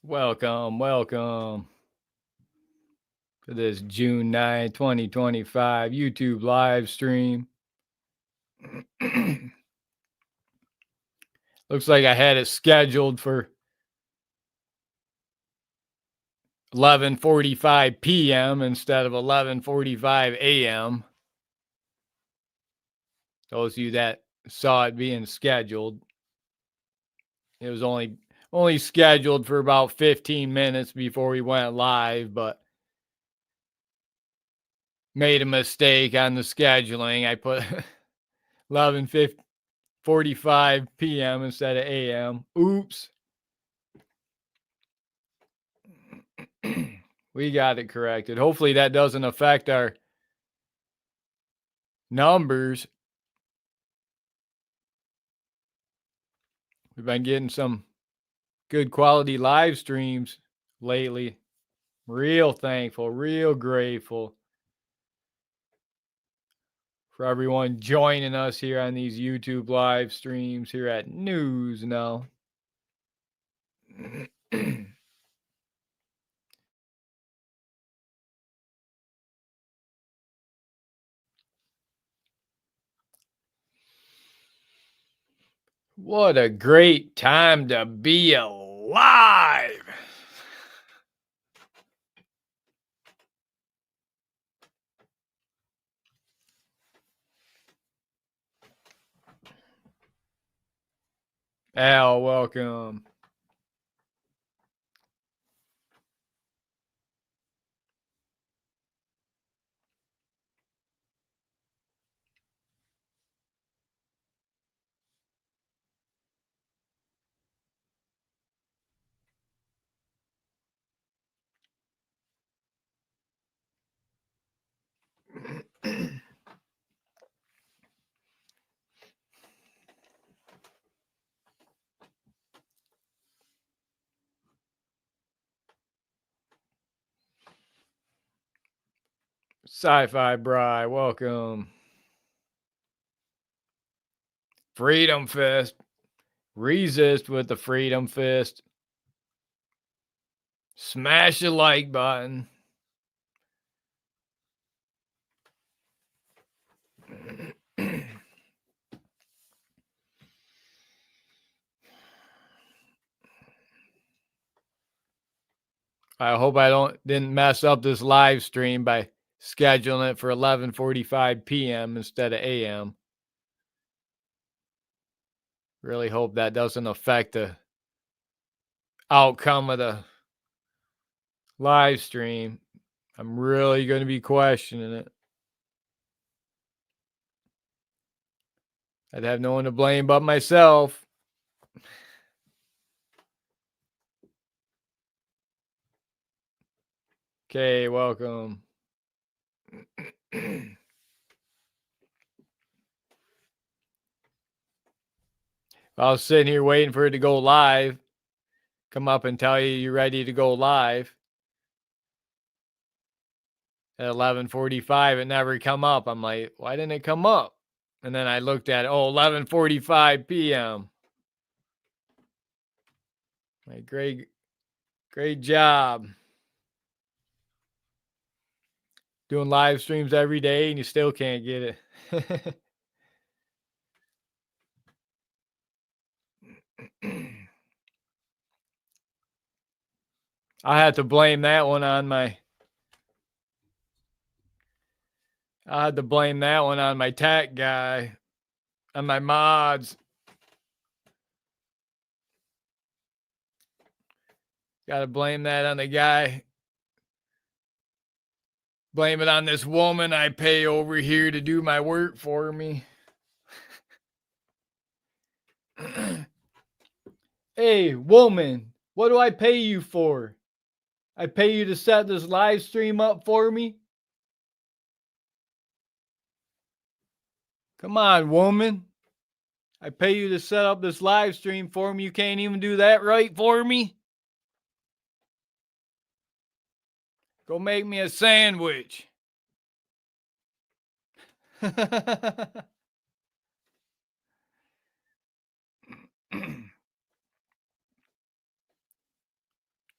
Welcome to this June 9, 2025 YouTube live stream. Looks like I had it scheduled for 11:45 p.m. instead of 11:45 a.m. Those of you that saw it being scheduled, it was only scheduled for about 15 minutes before we went live, but made a mistake on the scheduling. I put 11:45 p.m. instead of a.m. Oops. We got it corrected. Hopefully that doesn't affect our numbers. We've been getting some good quality live streams lately. Real thankful, real grateful for everyone joining us here on these YouTube live streams here at News Now. What a great time to be alive. Al, welcome. Sci-Fi Bri, welcome. Freedom Fist. Resist with the Freedom Fist. Smash the like button. I hope I didn't mess up this live stream by scheduling it for 11:45 p.m. instead of a.m. Really hope that doesn't affect the outcome of the live stream. I'm really going to be questioning it. I'd have no one to blame but myself. Okay, welcome. I was sitting here waiting for it to go live. Come up and tell you you're ready to go live. At 11:45, it never come up. I'm like, why didn't it come up? And then I looked at it, 11:45 p.m. Like, great job. Doing live streams every day and you still can't get it. I had to blame that one on my tech guy, on my mods. Gotta blame that on the guy. Blame it on this woman I pay over here to do my work for me. Hey, woman, what do I pay you for? I pay you to set this live stream up for me? Come on, woman. I pay you to set up this live stream for me. You can't even do that right for me? Go make me a sandwich.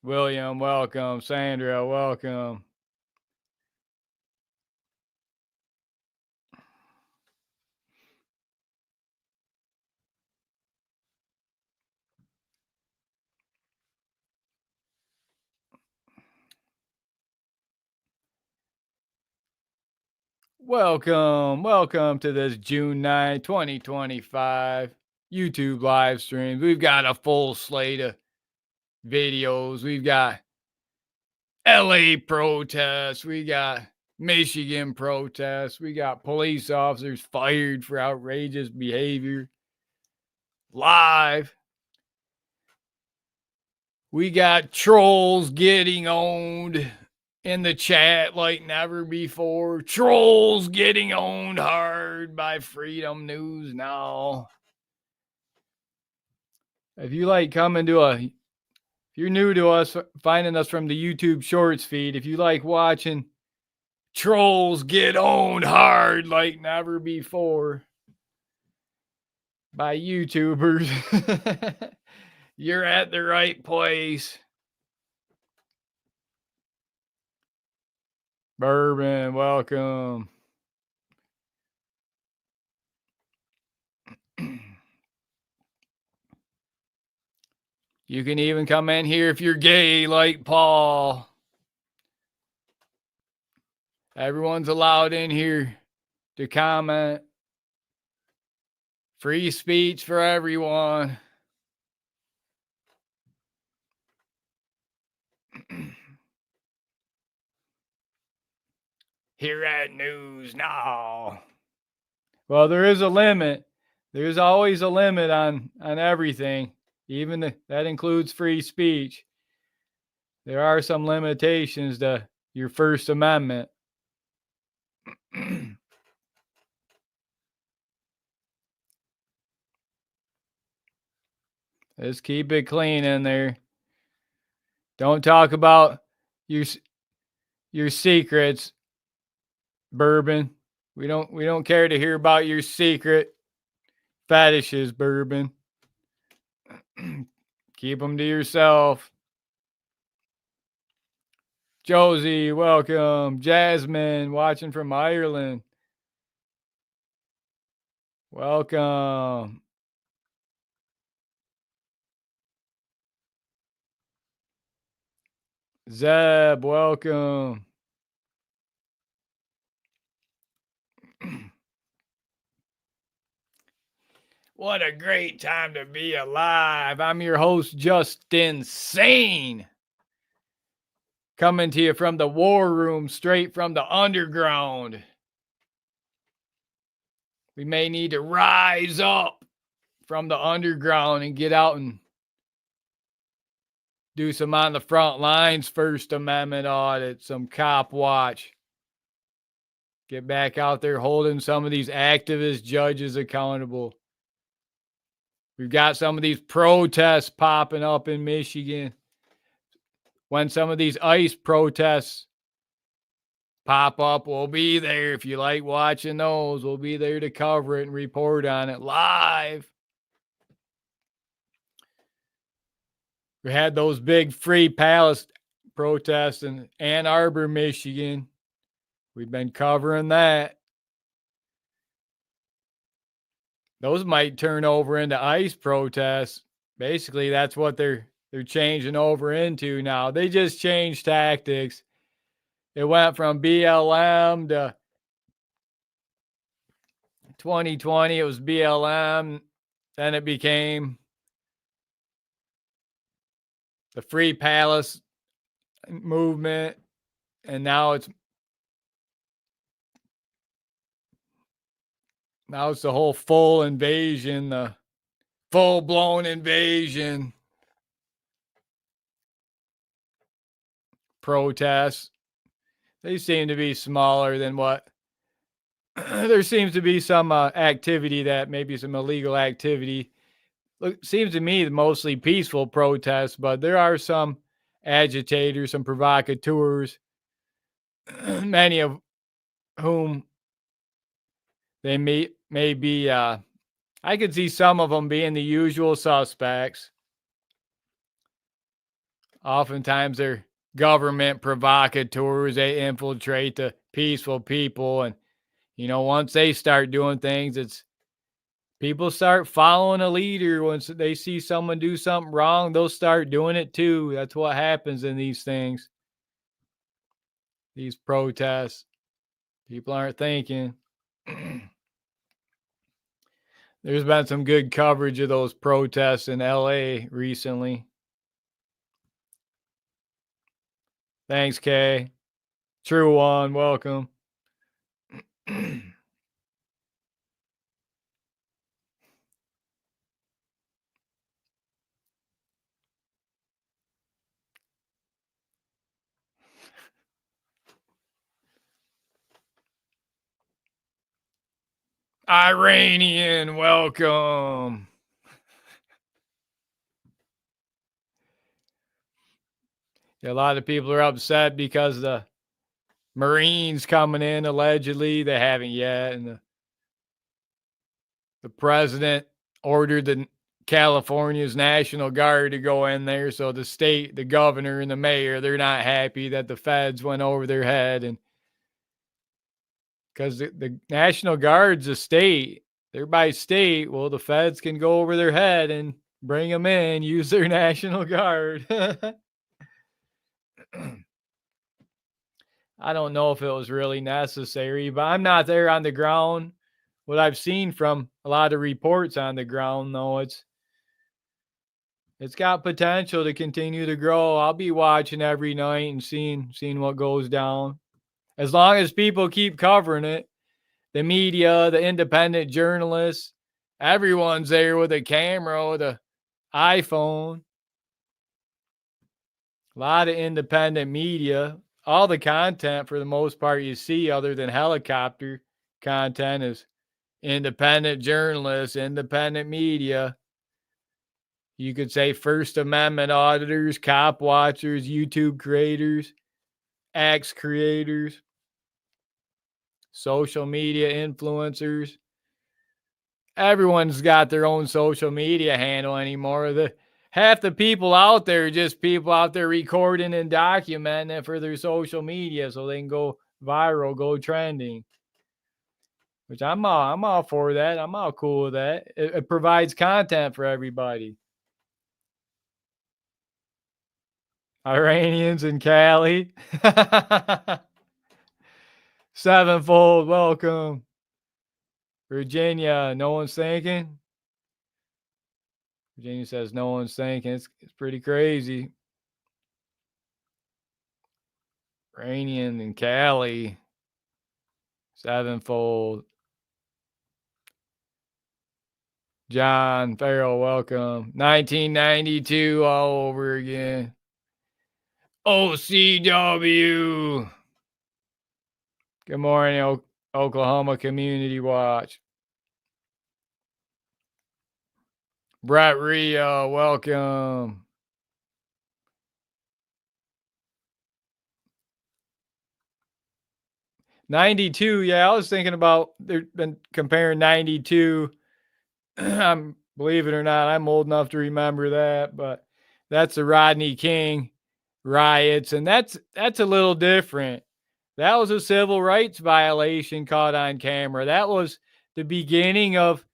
William, welcome. Sandra, welcome. Welcome to this June 9, 2025 YouTube live streams. We've got a full slate of videos. We've got LA protests. We got Michigan protests. We got police officers fired for outrageous behavior. Live. We got trolls getting owned in the chat like never before. Trolls getting owned hard by Freedom News now. If you like coming to if you're new to us, finding us from the YouTube Shorts feed, if you like watching trolls get owned hard like never before by YouTubers, you're at the right place. Bourbon, welcome. You can even come in here if you're gay like Paul. Everyone's allowed in here to comment. Free speech for everyone. Here at News Now. Well, there is a limit. There's always a limit on everything. Even that includes free speech. There are some limitations to your First Amendment. Let's keep it clean in there. Don't talk about your secrets, Bourbon. We don't care to hear about your secret fetishes, Bourbon. Keep them to yourself. Josie, welcome. Jasmine, watching from Ireland. Welcome. Zeb, welcome. What a great time to be alive. I'm your host, Just Insane. Coming to you from the war room, straight from the underground. We may need to rise up from the underground and get out and do some on the front lines First Amendment audit, some cop watch. Get back out there holding some of these activist judges accountable. We've got some of these protests popping up in Michigan. When some of these ICE protests pop up, we'll be there. If you like watching those, we'll be there to cover it and report on it live. We had those big Free Palestine protests in Ann Arbor, Michigan. We've been covering that. Those might turn over into ICE protests. Basically, that's what they're changing over into now. They just changed tactics. It went from BLM to 2020. It was BLM. Then it became the Free Palestine movement. And now it's the whole full invasion, the full-blown invasion protests. They seem to be smaller than what there seems to be some activity, that maybe some illegal activity. Look, seems to me mostly peaceful protests, but there are some agitators, some provocateurs, many of whom they may be. I could see some of them being the usual suspects. Oftentimes they're government provocateurs. They infiltrate the peaceful people. And, once they start doing things, it's people start following a leader. Once they see someone do something wrong, they'll start doing it too. That's what happens in these things, these protests. People aren't thinking. There's been some good coverage of those protests in LA recently. Thanks, Kay. True one, welcome. Iranian, welcome. A lot of people are upset because the Marines coming in, allegedly. They haven't yet. And the president ordered the California's National Guard to go in there. So the state, the governor, and the mayor, they're not happy that the feds went over their head. And because the National Guard's a state, they're by state. Well, the feds can go over their head and bring them in, use their National Guard. I don't know if it was really necessary, but I'm not there on the ground. What I've seen from a lot of reports on the ground, though, it's got potential to continue to grow. I'll be watching every night and seeing what goes down. As long as people keep covering it, the media, the independent journalists, everyone's there with a camera, with a iPhone. A lot of independent media. All the content, for the most part, you see, other than helicopter content, is independent journalists, independent media. You could say First Amendment auditors, cop watchers, YouTube creators, X creators, social media influencers. Everyone's got their own social media handle anymore. Half the people out there are just people out there recording and documenting it for their social media so they can go viral, go trending. Which I'm all for that. I'm all cool with that. It provides content for everybody. Iranians in Cali. Sevenfold, welcome. Virginia, no one's thinking. Virginia says no one's thinking. It's pretty crazy. Iranian in Cali. Sevenfold. John Farrell, welcome. 1992 all over again. OCW. Good morning, Oklahoma Community Watch. Brett Rio, welcome. '92, yeah, I was thinking about, they've been comparing '92. Believe it or not, I'm old enough to remember that, but that's the Rodney King riots, and that's a little different. That was a civil rights violation caught on camera. That was the beginning of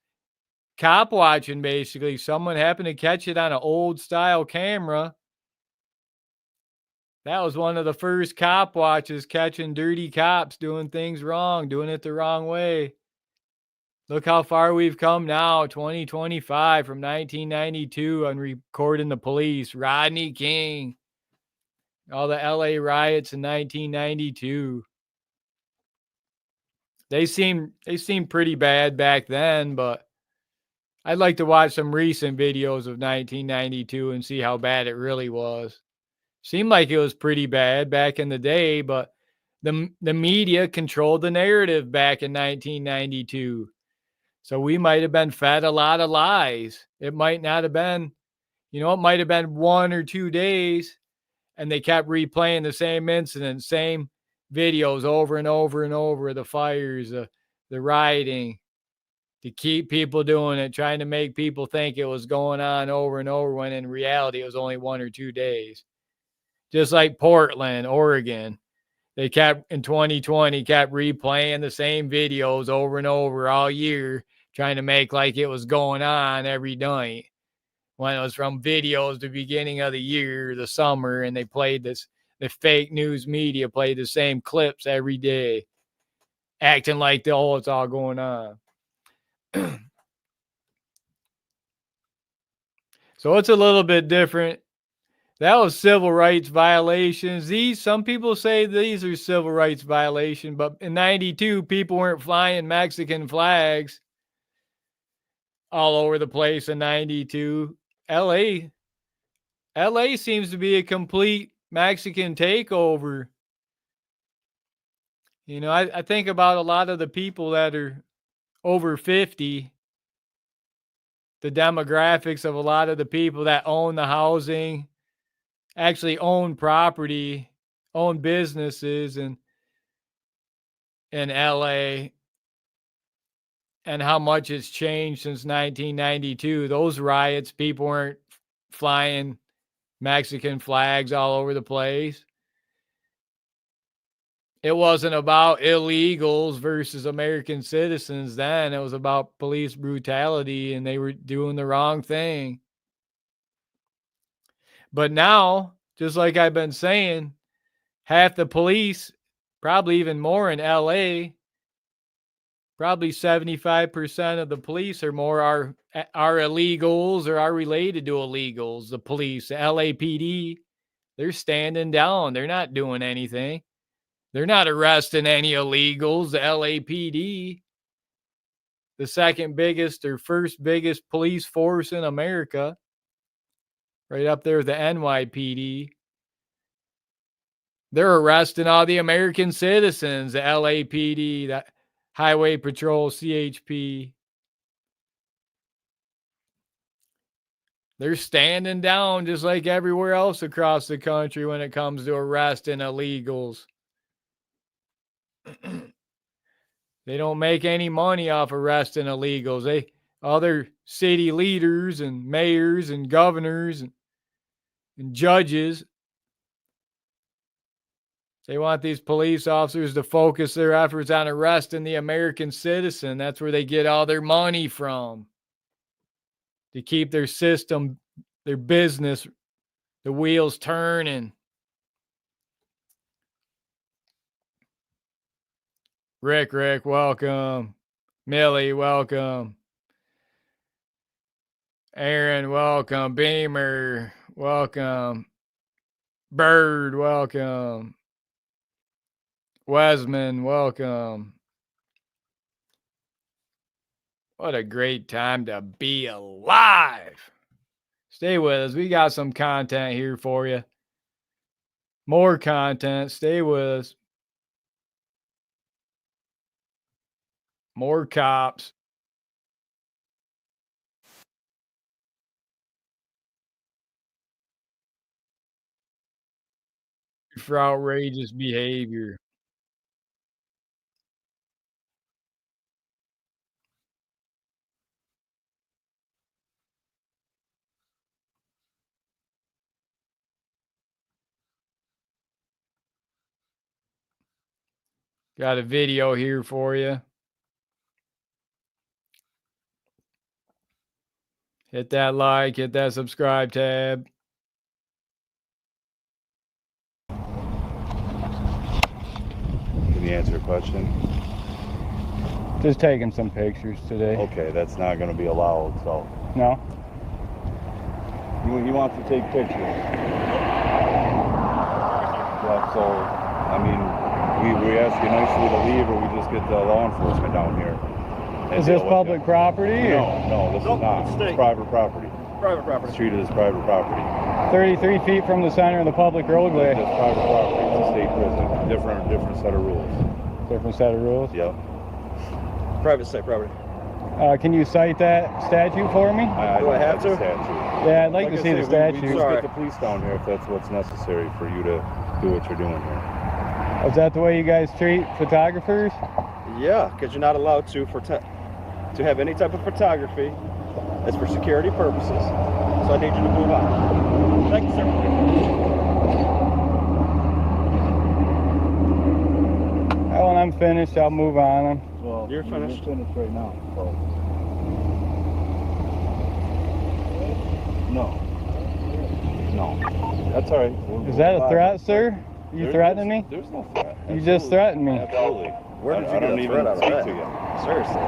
cop watching, basically. Someone happened to catch it on an old style camera. That was one of the first cop watches, catching dirty cops doing things wrong, doing it the wrong way. Look how far we've come now, 2025, from 1992 on recording the police. Rodney King, all the LA riots in 1992. They seemed pretty bad back then, but I'd like to watch some recent videos of 1992 and see how bad it really was. Seemed like it was pretty bad back in the day, but the media controlled the narrative back in 1992. So we might have been fed a lot of lies. It might not have been, it might have been 1 or 2 days, and they kept replaying the same incident, same videos over and over and over, the fires, the rioting, to keep people doing it, trying to make people think it was going on over and over, when in reality it was only 1 or 2 days. just like Portland, Oregon. They kept, in 2020, kept replaying the same videos over and over all year, trying to make like it was going on every night, when it was from videos the beginning of the year, the summer, and they played this, the fake news media played the same clips every day, acting like, oh, it's all going on. So it's a little bit different. That was civil rights violations. Some people say these are civil rights violations, but in 92, people weren't flying Mexican flags all over the place in 92. LA seems to be a complete Mexican takeover. You know, I think about a lot of the people that are over 50, the demographics of a lot of the people that own the housing, actually own property, own businesses in LA, and how much it's changed since 1992. Those riots, people weren't flying Mexican flags all over the place. It wasn't about illegals versus American citizens then. It was about police brutality, and they were doing the wrong thing. But now, just like I've been saying, half the police, probably even more in LA, probably 75% of the police or more are illegals or are related to illegals. The police, the LAPD, they're standing down. They're not doing anything. They're not arresting any illegals. The LAPD, the second biggest or first biggest police force in America, right up there with the NYPD. They're arresting all the American citizens, the LAPD, the Highway Patrol, CHP. They're standing down just like everywhere else across the country when it comes to arresting illegals. They don't make any money off arresting illegals. Other city leaders and mayors and governors and judges, they want these police officers to focus their efforts on arresting the American citizen. That's where they get all their money from, to keep their system, their business, the wheels turning. Rick, welcome. Millie, welcome. Aaron, welcome. Beamer, welcome. Bird, welcome. Wesman, welcome. What a great time to be alive. Stay with us. We got some content here for you. More content. Stay with us. More cops. For outrageous behavior. Got a video here for you. Hit that like, hit that subscribe tab. Can you answer a question? Just taking some pictures today. Okay, that's not going to be allowed, so. No? He wants to take pictures. Yeah, so, I mean, we ask you nicely to leave, or we just get the law enforcement down here. Is this public property? No, this is not. It's private property. Private property. It's treated as private property. 33 feet from the center of the public roadway. It's private property. It's a state prison. Different set of rules. Different set of rules? Yep. Private state property. Can you cite that statute for me? Do I have to? Statute. Yeah, I'd like to see the statute. We just get the police down here if that's what's necessary for you to do what you're doing here. Is that the way you guys treat photographers? Yeah, because you're not allowed to have any type of photography. It's for security purposes. So I need you to move on. Thank you, sir. I'm finished, I'll move on. Well, You're finished. You're finished right now. So. No. No. That's all right. Is that a threat, sir? You threatening me? There's no threat. You just threatened me. Absolutely. Where did you I get don't a even threat out of speak that? to you. Seriously.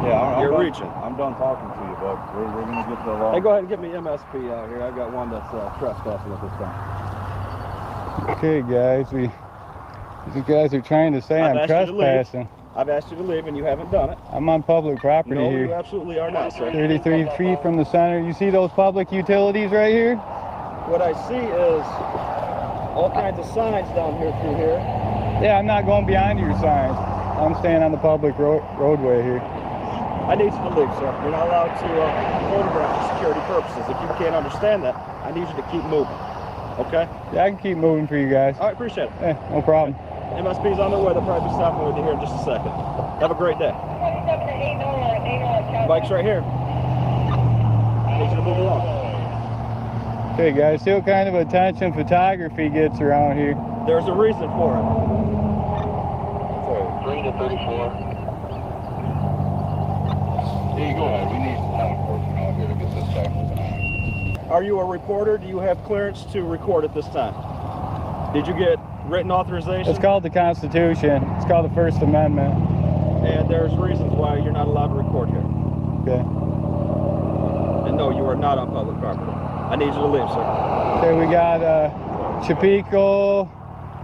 Yeah, You're done, reaching. I'm done talking to you, but we're going to get the law. Hey, go ahead and get me MSP out here. I've got one that's trespassing at this time. Okay, guys, you guys are trying to say I've I'm asked you to leave. trespassing. I've asked you to leave and you haven't done it. I'm on public property No, you here. absolutely are not, sir. 33 feet from the center. You see those public utilities right here? What I see is all kinds of signs down here through here. Yeah, I'm not going beyond your signs. I'm staying on the public roadway here. I need you to leave, sir. You're not allowed to photograph for security purposes. If you can't understand that, I need you to keep moving. Okay? Yeah, I can keep moving for you guys. All right, appreciate it. No problem. MSP's on their way. They'll probably be stopping with you here in just a second. Have a great day. Bike's right here. I need you to move along. Okay, guys, see what kind of attention photography gets around here. There's a reason for it. Sorry. 3 to 34. There you go. We need law enforcement out here to get this back moving on. Are you a reporter? Do you have clearance to record at this time? Did you get written authorization? It's called the Constitution. It's called the First Amendment. And there's reasons why you're not allowed to record here. Okay. And no, you are not on public property. I need you to leave, sir. Okay, we got Chapico,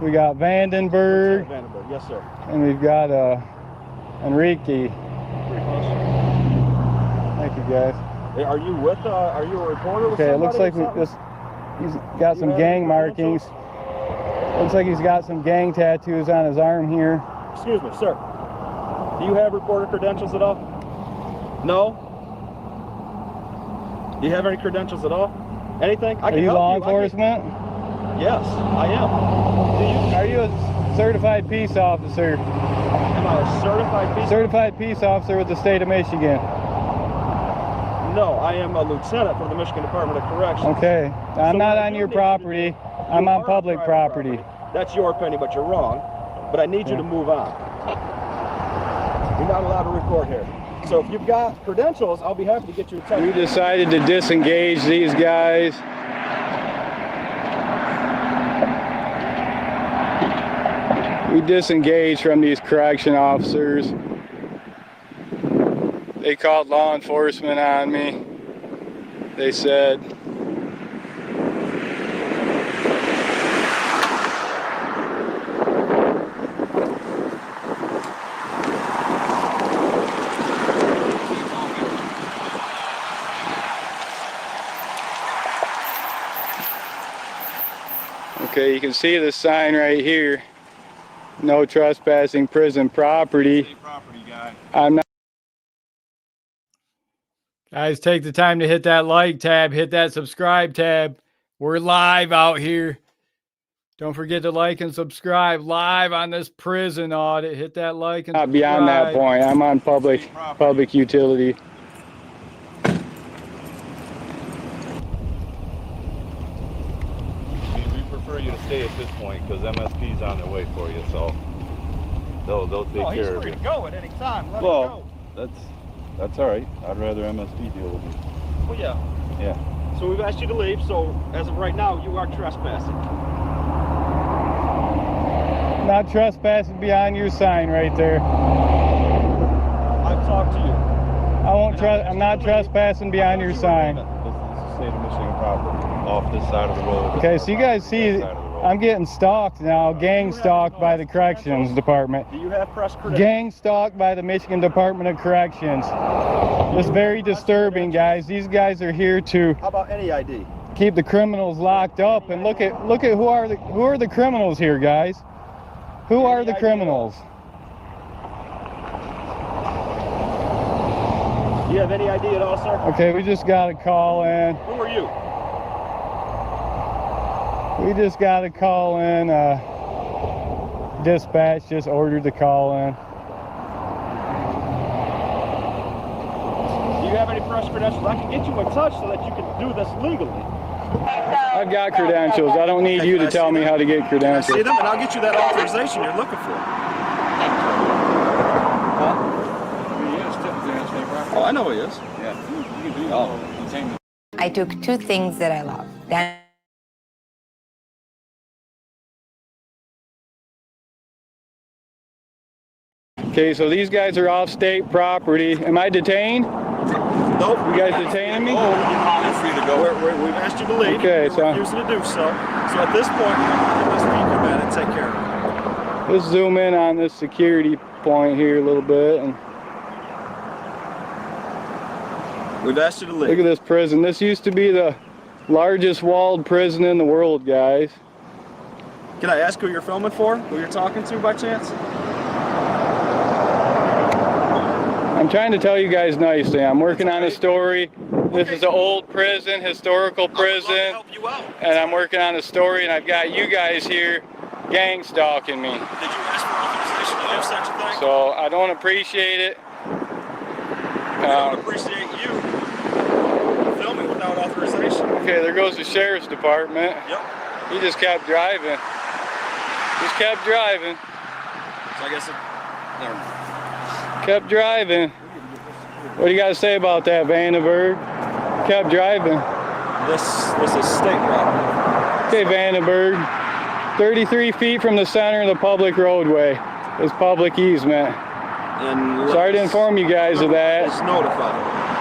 we got Vandenberg, Vandenberg. Yes, sir. and we've got Enrique. Pretty close. Thank you, guys. Are you with? Are you a reporter? With Okay, it looks like somebody or he's got some gang markings. Looks like he's got some gang tattoos on his arm here. something? Excuse me, sir. Do you have reporter credentials at all? No? Do you have any credentials at all? Anything? I Are can you help law you. enforcement? Yes, I am. Do you? Are you a certified peace officer? Am I a certified peace? Certified peace officer with the state of Michigan. No, I am a lieutenant from the Michigan Department of Corrections. Okay, I'm So not what I on do your need you to property. do- I'm You on are public private property. That's your opinion, but you're wrong. But I need you Yeah. to move on. You're not allowed to record here. So if you've got credentials, I'll be happy to get you a text. We decided to disengage these guys. We disengaged from these correction officers. They called law enforcement on me. They said, okay, you can see the sign right here. No trespassing prison property. Property guy. I'm not. Guys, take the time to hit that like tab, hit that subscribe tab. We're live out here. Don't forget to like and subscribe live on this prison audit. Hit that like and Not beyond that subscribe. point. I'm on public utility. We prefer you to stay at this point because MSP's on their way for you, so they'll take He's care of free you. to go at any time. Let him Well, go. that's all right. I'd rather MSP deal with you. Well, yeah. Yeah. So we've asked you to leave. So as of right now, you are trespassing. Not trespassing beyond your sign right there. I've talked to you. I won't I'm not trespassing beyond your sign. This is the state of Michigan property off this side of the road. Okay, so you guys see, That side of the road. I'm getting stalked now, gang stalked by the corrections department. Do you have press credentials? Gang stalked by the Michigan Department of Corrections. It's very disturbing, guys. These guys are here to How about any ID? keep the criminals locked up. And look at who are the criminals here, guys? Who are the criminals? Do you have any ID at all, sir? Okay, we just got a call in. Who are you? We just got a call in. Dispatch just ordered the call in. Do you have any press credentials? I can get you in touch so that you can do this legally. I've got credentials. I don't need you to tell me how to get See credentials. them, and I'll get you that authorization you're looking for. Huh? He is typically on state property. Oh, I know he is. Yeah. You can do all containment. I took two things that I love. Okay, so these guys are off state property. Am I detained? Nope. You guys detaining me? Oh, you're free to go. We've asked you to leave. Okay, You're refusing to do so. So at this point, you're going to give us where you come in and take care of it. Let's zoom in on this security point here a little bit. And we've asked you to leave. look at this prison. This used to be the largest walled prison in the world, guys. Can I ask who you're filming for? Who you're talking to by chance? I'm trying to tell you guys nicely. I'm working on a story. This is an old prison, historical prison. I would love to help you out. And I'm working on a story, and I've got you guys here gang stalking me. Did you ask for authorization to do such a thing? So I don't appreciate it. I don't appreciate you filming without authorization. Okay, there goes the sheriff's department. Yep. He just kept driving. Just kept driving. So I guess never mind. Kept driving. What do you got to say about that, Vandenberg? Kept driving. This is state property. Okay, Vandenberg. 33 feet from the center of the public roadway is public easement. And Sorry to inform you guys of that. It's notified.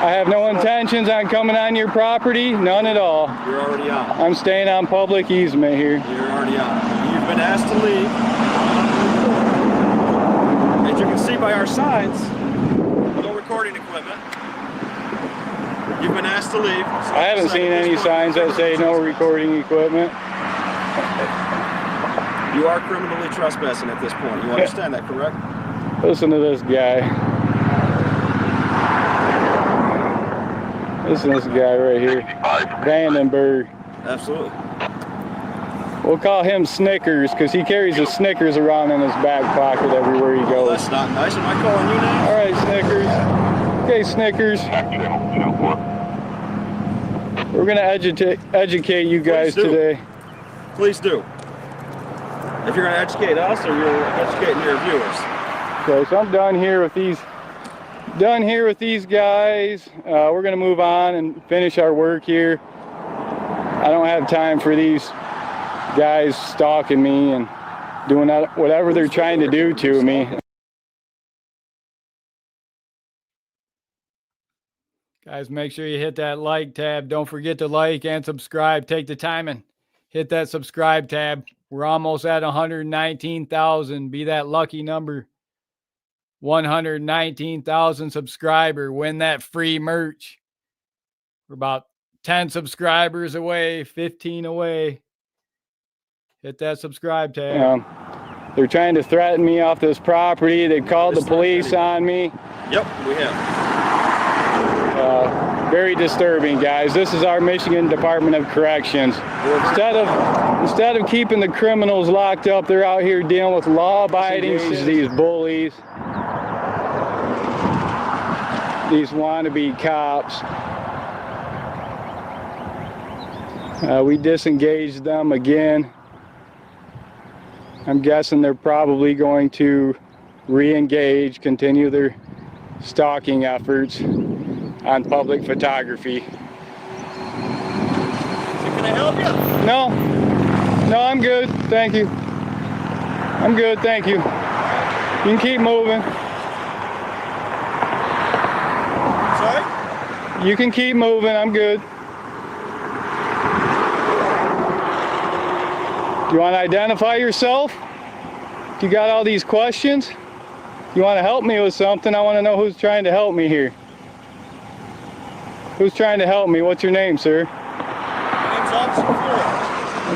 I have no intentions on coming on your property, none at all. You're already on. I'm staying on public easement here. You're already on. You've been asked to leave. As you can see by our signs, no recording equipment. You've been asked to leave. So I haven't seen any signs that say no recording equipment. You are criminally trespassing at this point. You understand that, correct? Listen to this guy. Listen to this guy right here. Vandenberg. Absolutely. We'll call him Snickers because he carries a Snickers around in his back pocket everywhere he Well, goes. that's not nice. Am I calling you names? All right, Snickers. Okay, Snickers. We're going to educate you guys Please do. today. Please do. If you're going to educate us or you're educating your viewers. Okay, so I'm done here with these guys. We're going to move on and finish our work here. I don't have time for these guys stalking me and doing whatever they're trying to do to me. Guys, make sure you hit that like tab. Don't forget to like and subscribe. Take the time and hit that subscribe tab. We're almost at 119,000. Be that lucky number. 119,000 subscriber. Win that free merch. We're about 10 subscribers away, 15 away. Hit that subscribe tab. They're trying to threaten me off this property. They called the police on me. Yep, we have. Very disturbing, guys. This is our Michigan Department of Corrections. Instead of keeping the criminals locked up, they're out here dealing with law-abiding these bullies, these wannabe cops. We disengaged them again. I'm guessing they're probably going to re-engage, continue their stalking efforts on public photography. Can I help you? No, I'm good, thank you. I'm good, thank you. You can keep moving. Sorry? You can keep moving, I'm good. Do you want to identify yourself? You got all these questions? You want to help me with something? I want to know who's trying to help me here. Who's trying to help me? What's your name, sir? My name's Officer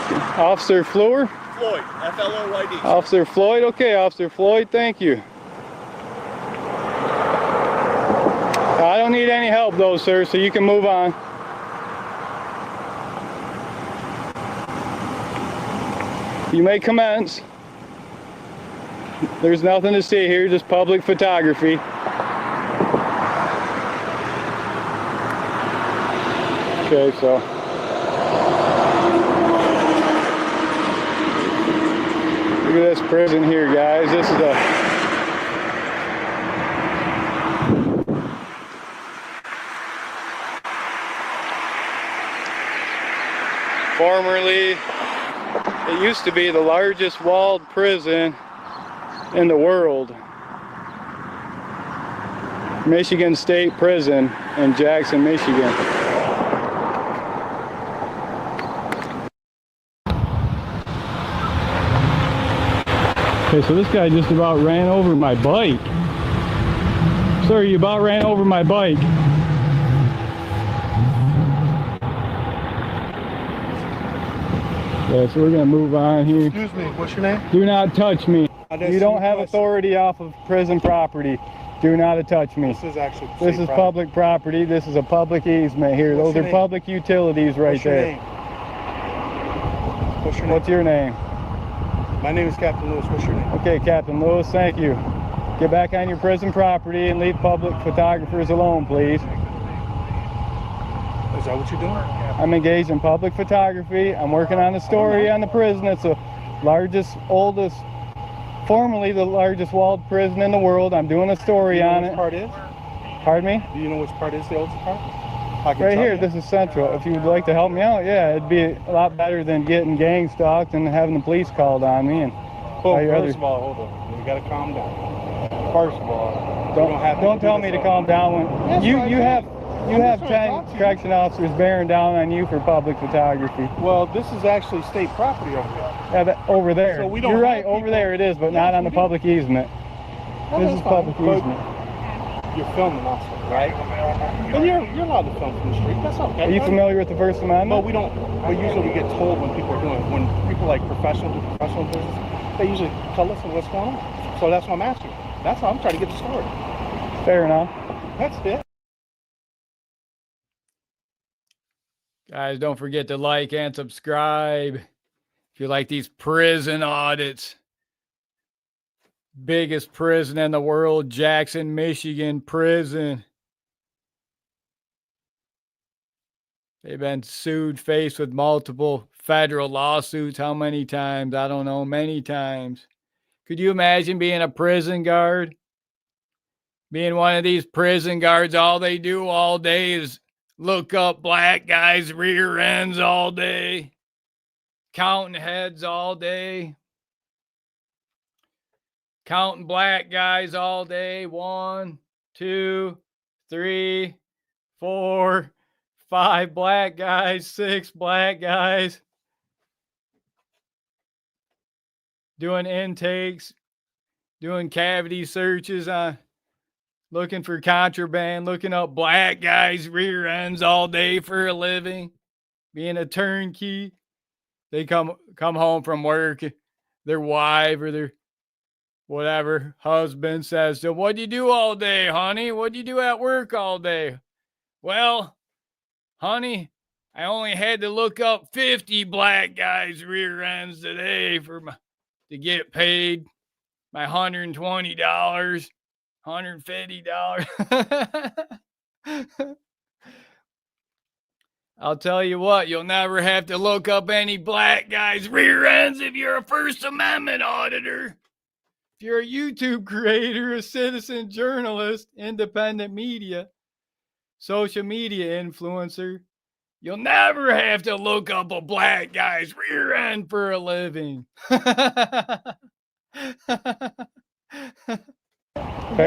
Floyd. Officer Floyd? Floyd, F-L-O-Y-D. Officer Floyd? Okay, Officer Floyd, thank you. I don't need any help though, sir, so you can move on. You may commence. There's nothing to see here, just public photography. Okay, so look at this prison here, guys. This is a formerly, it used to be the largest walled prison in the world. Michigan State Prison in Jackson, Michigan. Okay, so this guy just about ran over my bike. Sir, you about ran over my bike. Yeah, so we're gonna move on here. Excuse me, what's your name? Do not touch me. I didn't You see don't your have question. authority off of prison property. Do not touch me. This is actually This state is property. public property. This is a public easement here. What's Those your are name? public utilities right What's your there. name? What's your name? What's your name? My name is Captain Lewis. What's your name? Okay, Captain Lewis, thank you. Get back on your prison property and leave public photographers alone, please. Is that what you're doing? I'm engaged in public photography. I'm working on a story on the prison. It's the largest, oldest, formerly the largest walled prison in the world. I'm doing a story Do you know on which it. part is? Pardon me? Do you know which part is the oldest part? I can Right tell here, you. this is Central. If you would like to help me out, yeah, it'd be a lot better than getting gang stalked and having the police called on me. And Oh, all your first other- of all, hold on. You gotta calm down. First of all, don't tell me to calm down when Yes, you I you do. have I'm just trying 10 to talk to you. correction officers bearing down on you for public photography. Well, this is actually state property over here. Yeah, over there. So we don't You're right, have over people- there it is, but Yes, not on we the do. public easement. Well, This that's is fine, public but easement. You're filming also, right? And you're allowed to film from the street. That's okay. Are you familiar with the First Amendment? No, we don't. But usually we get told when people are doing it. When people like professional business, they usually tell us what's going on. So that's what I'm asking. That's how I'm trying to get the story. Fair enough. That's it. Guys, don't forget to like and subscribe if you like these prison audits. Biggest prison in the world, Jackson, Michigan prison. They've been sued, faced with multiple federal lawsuits. How many times? I don't know, many times. Could you imagine being a prison guard? Being one of these prison guards, all they do all day is look up black guys' rear ends all day, counting heads all day, counting black guys all day. 1, 2, 3, 4, 5 black guys, 6 black guys. Doing intakes, doing cavity searches on looking for contraband, looking up black guys' rear ends all day for a living, being a turnkey. They come home from work, their wife or their whatever husband says to them, "What'd you do all day, honey? What'd you do at work all day?" "Well, honey, I only had to look up 50 black guys' rear ends today to get paid my $120. $150. I'll tell you what, you'll never have to look up any black guys' rear ends if you're a First Amendment auditor. If you're a YouTube creator, a citizen journalist, independent media, social media influencer, you'll never have to look up a black guy's rear end for a living. Fair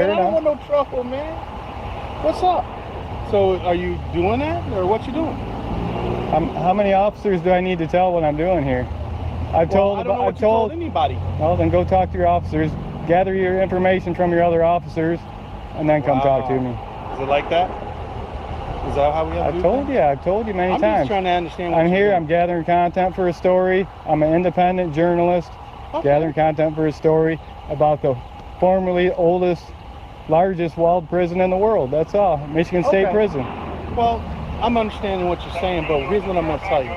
Man, I don't enough. want no trouble, man. What's up? So are you doing that or what you doing? How many officers do I need to tell what I'm doing here? I've Well, I don't know what you told anybody. Well, then go talk to your officers, gather your information from your other officers, and then come talk to Wow. me. Is it like that? Is that how we have to do things? I've told you many I'm just times. trying to understand what I'm you're here, doing. I'm gathering content for a story. I'm an independent journalist, Okay. gathering content for a story about the formerly oldest, largest walled prison in the world. That's all, Michigan State Okay. Prison. Well, I'm understanding what you're saying, but here's what I'm going to tell you.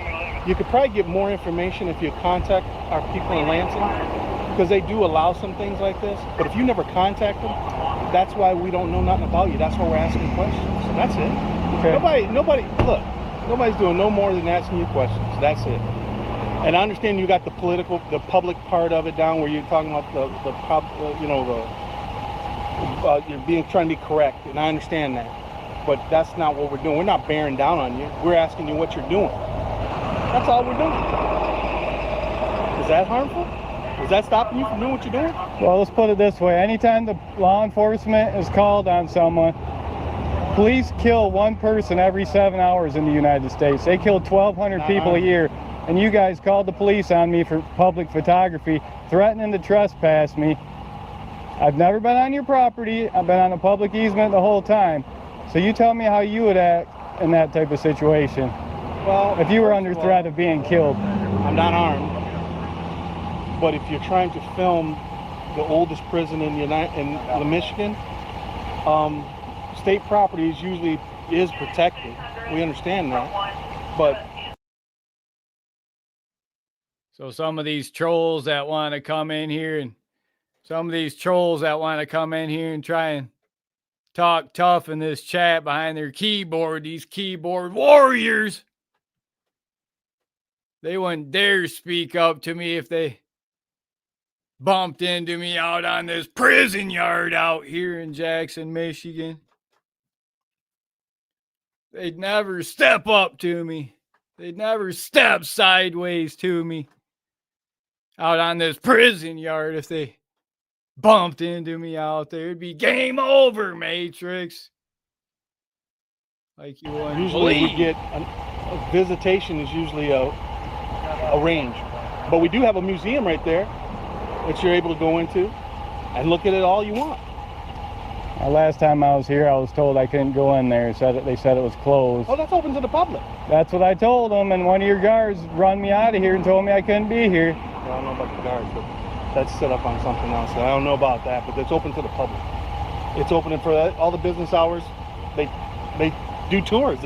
You could probably get more information if you contact our people in Lansing, because they do allow some things like this. But if you never contact them, that's why we don't know nothing about you. That's why we're asking questions. So that's it. Okay. Nobody, look, nobody's doing no more than asking you questions. That's it. And I understand you got the public part of it down where you're talking about you're trying to be correct, and I understand that. But that's not what we're doing. We're not bearing down on you. We're asking you what you're doing. That's all we're doing. Is that harmful? Is that stopping you from doing what you're doing? Well, let's put it this way. Anytime the law enforcement is called on someone, police kill one person every 7 hours in the United States. They kill 1,200 people a year. And you guys called the police on me for public photography, threatening to trespass me. I've never been on your property. I've been on a public easement the whole time. So you tell me how you would act in that type of situation. Well, if you were under threat of being killed. I'm not armed. But if you're trying to film the oldest prison in Michigan, state property is protected. We understand that. But so some of these trolls that want to come in here and try and talk tough in this chat behind their keyboard, these keyboard warriors, they wouldn't dare speak up to me if they bumped into me out on this prison yard out here in Jackson, Michigan. They'd never step up to me. They'd never step sideways to me out on this prison yard if they bumped into me out there. It'd be game over, Matrix. Like you wouldn't usually believe. we get a visitation is usually arranged. But we do have a museum right there that you're able to go into and look at it all you want. Last time I was here, I was told I couldn't go in there. They said it was closed. Oh, that's open to the public. That's what I told them, and one of your guards run me out of here and told me I couldn't be here. I don't know about the guards, but that's set up on something else. I don't know about that, but it's open to the public. It's open for all the business hours. They do tours.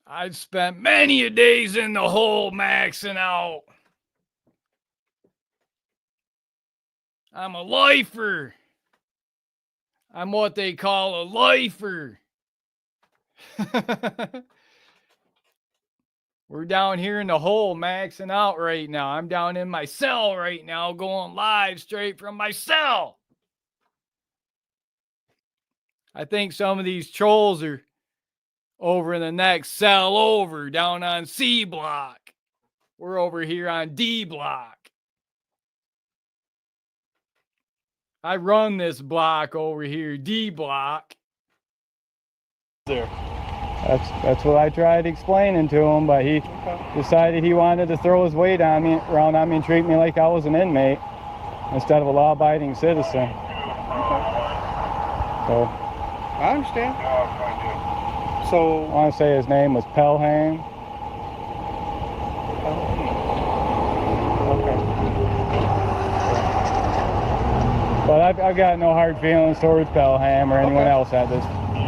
I've spent many a days in the hole maxing out. I'm a lifer. I'm what they call a lifer. We're down here in the hole maxing out right now. I'm down in my cell right now going live straight from my cell. I think some of these trolls are over in the next cell over down on C block. We're over here on D block. I run this block over here, D block. There. That's what I tried explaining to him, but he decided he wanted to throw his weight around on me and treat me like I was an inmate instead of a law-abiding citizen. So I understand. So I want to say his name was Pelham. But I've got no hard feelings towards Pelham or anyone else at this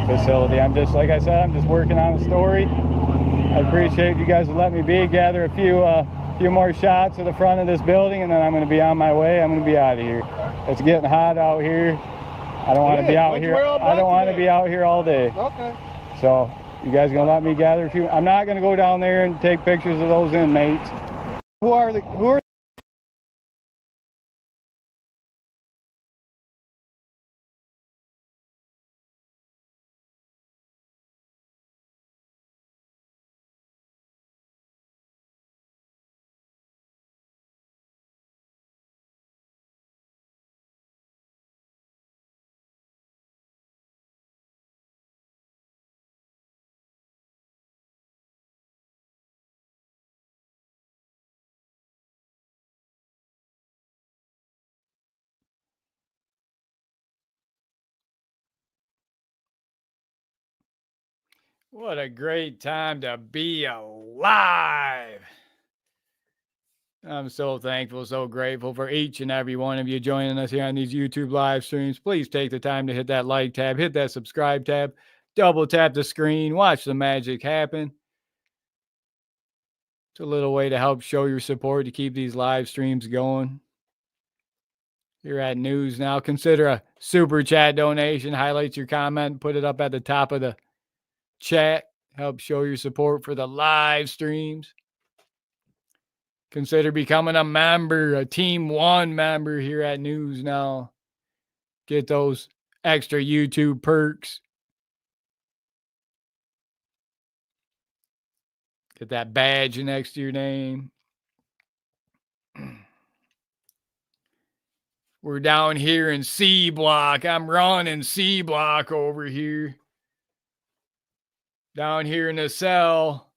facility. I'm just, like I said, I'm just working on a story. I appreciate you guys letting me gather a few more shots of the front of this building, and then I'm going to be on my way. I'm going to be out of here. It's getting hot out here. I don't want to be out here. I don't want to be out here all day. Okay. So you guys going to let me gather a few? I'm not going to go down there and take pictures of those inmates. Who are What a great time to be alive. I'm so thankful, so grateful for each and every one of you joining us here on these YouTube live streams. Please take the time to hit that like tab, hit that subscribe tab, double tap the screen, watch the magic happen. It's a little way to help show your support to keep these live streams going. You're at News Now. Consider a super chat donation. Highlight your comment, put it up at the top of the chat. Help show your support for the live streams. Consider becoming a member, a Team 1 member here at News Now. Get those extra YouTube perks. Get that badge next to your name. We're down here in C block. I'm running C block over here. Down here in the cell.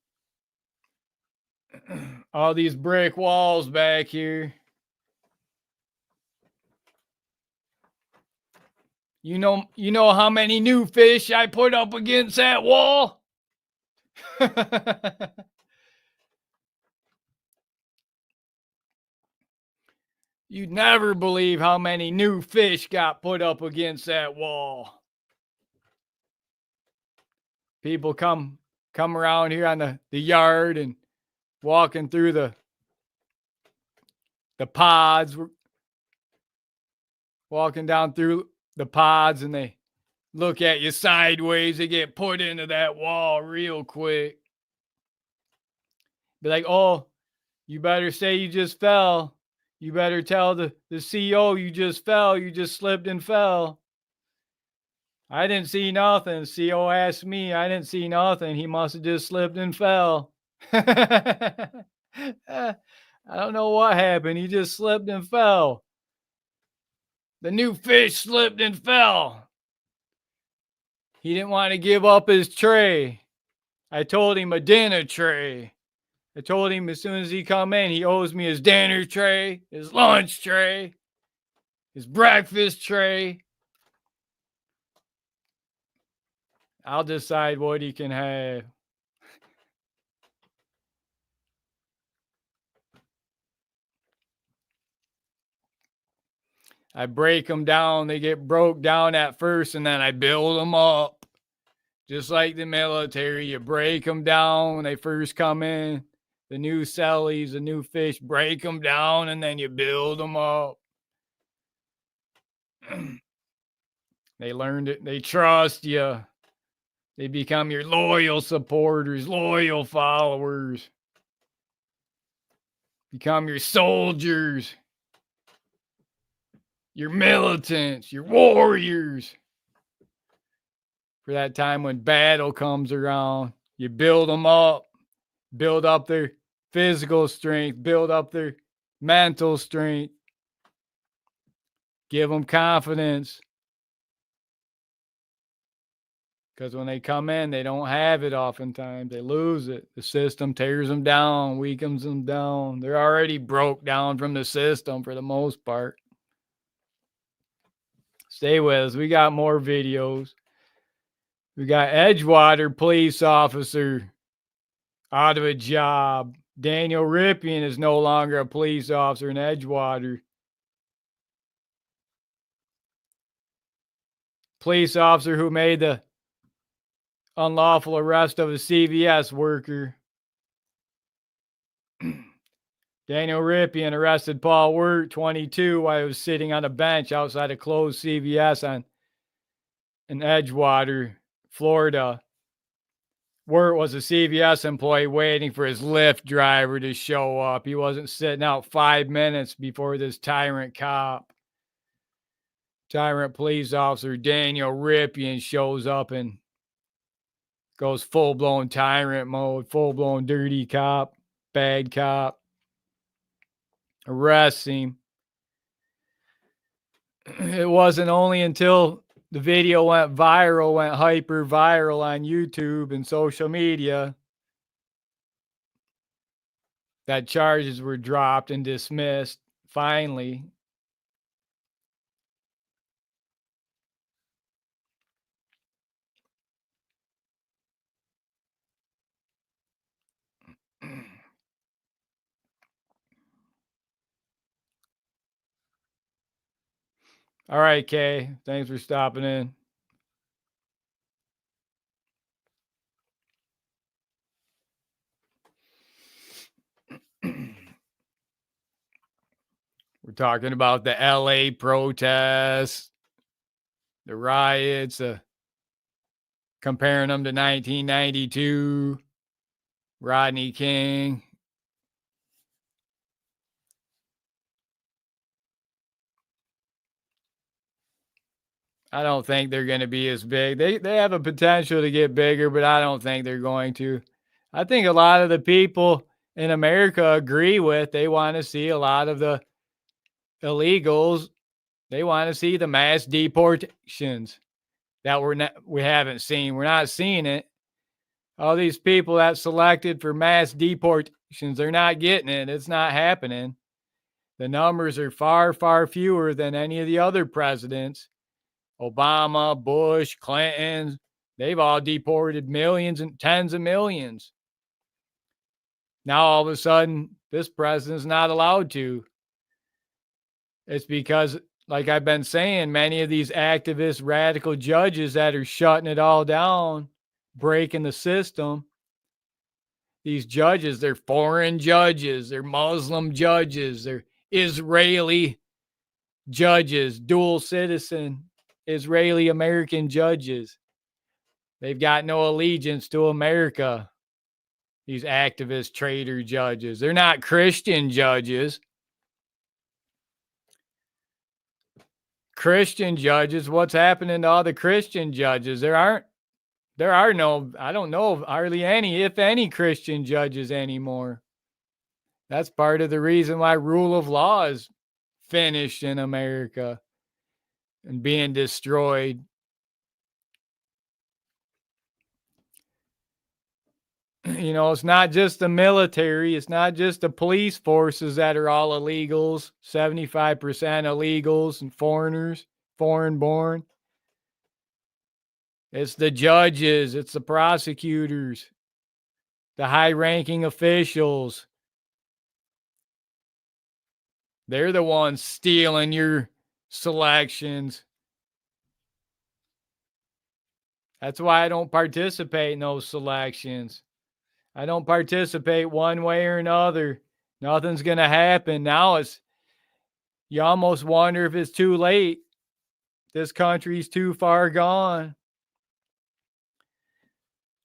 All these brick walls back here. You know how many new fish I put up against that wall? You'd never believe how many new fish got put up against that wall. People come around here on the yard and walking through the pods, walking down through the pods, and they look at you sideways. They get put into that wall real quick. Be like, oh, you better say you just fell. You better tell the CO you just fell. You just slipped and fell. I didn't see nothing. CO asked me. I didn't see nothing. He must have just slipped and fell. I don't know what happened. He just slipped and fell. The new fish slipped and fell. He didn't want to give up his tray. I told him a dinner tray. I told him as soon as he come in, he owes me his dinner tray, his lunch tray, his breakfast tray. I'll decide what he can have. I break them down. They get broke down at first, and then I build them up. Just like the military, you break them down when they first come in. The new cellies, the new fish, break them down, and then you build them up. They learned it. They trust you. They become your loyal supporters, loyal followers. Become your soldiers, your militants, your warriors. For that time when battle comes around, you build them up, build up their physical strength, build up their mental strength, give them confidence. Because when they come in, they don't have it oftentimes. They lose it. The system tears them down, weakens them down. They're already broke down from the system for the most part. Stay with us. We got more videos. We got Edgewater police officer out of a job. Daniel Rippian is no longer a police officer in Edgewater. Police officer who made the unlawful arrest of a CVS worker. Daniel Rippian arrested Paul Wirt, 22, while he was sitting on a bench outside a closed CVS in Edgewater, Florida. Wirt was a CVS employee waiting for his Lyft driver to show up. He wasn't sitting out 5 minutes before this tyrant police officer Daniel Rippian shows up and goes full-blown tyrant mode, full-blown dirty cop, bad cop. Arrests him. It wasn't only until the video went hyper viral on YouTube and social media, that charges were dropped and dismissed, finally. All right, Kay. Thanks for stopping in. We're talking about the LA protests, the riots, comparing them to 1992, Rodney King. I don't think they're going to be as big. They have a potential to get bigger, but I don't think they're going to. I think a lot of the people in America agree with, they want to see a lot of the illegals. They want to see the mass deportations that we haven't seen. We're not seeing it. All these people that selected for mass deportations, they're not getting it. It's not happening. The numbers are far, far fewer than any of the other presidents. Obama, Bush, Clinton, they've all deported millions and tens of millions. Now all of a sudden, this president's not allowed to. It's because, like I've been saying, many of these activist radical judges that are shutting it all down, breaking the system, these judges, they're foreign judges, they're Muslim judges, they're Israeli judges, dual citizen, Israeli American judges. They've got no allegiance to America. These activist traitor judges. They're not Christian judges. Christian judges, what's happening to all the Christian judges? There are no, I don't know of hardly any, if any, Christian judges anymore. That's part of the reason why rule of law is finished in America and being destroyed. You know, it's not just the military, it's not just the police forces that are all illegals, 75% illegals and foreigners, foreign born. It's the judges, it's the prosecutors, the high ranking officials. They're the ones stealing your selections. That's why I don't participate in those selections. I don't participate one way or another. Nothing's going to happen. Now you almost wonder if it's too late. This country's too far gone.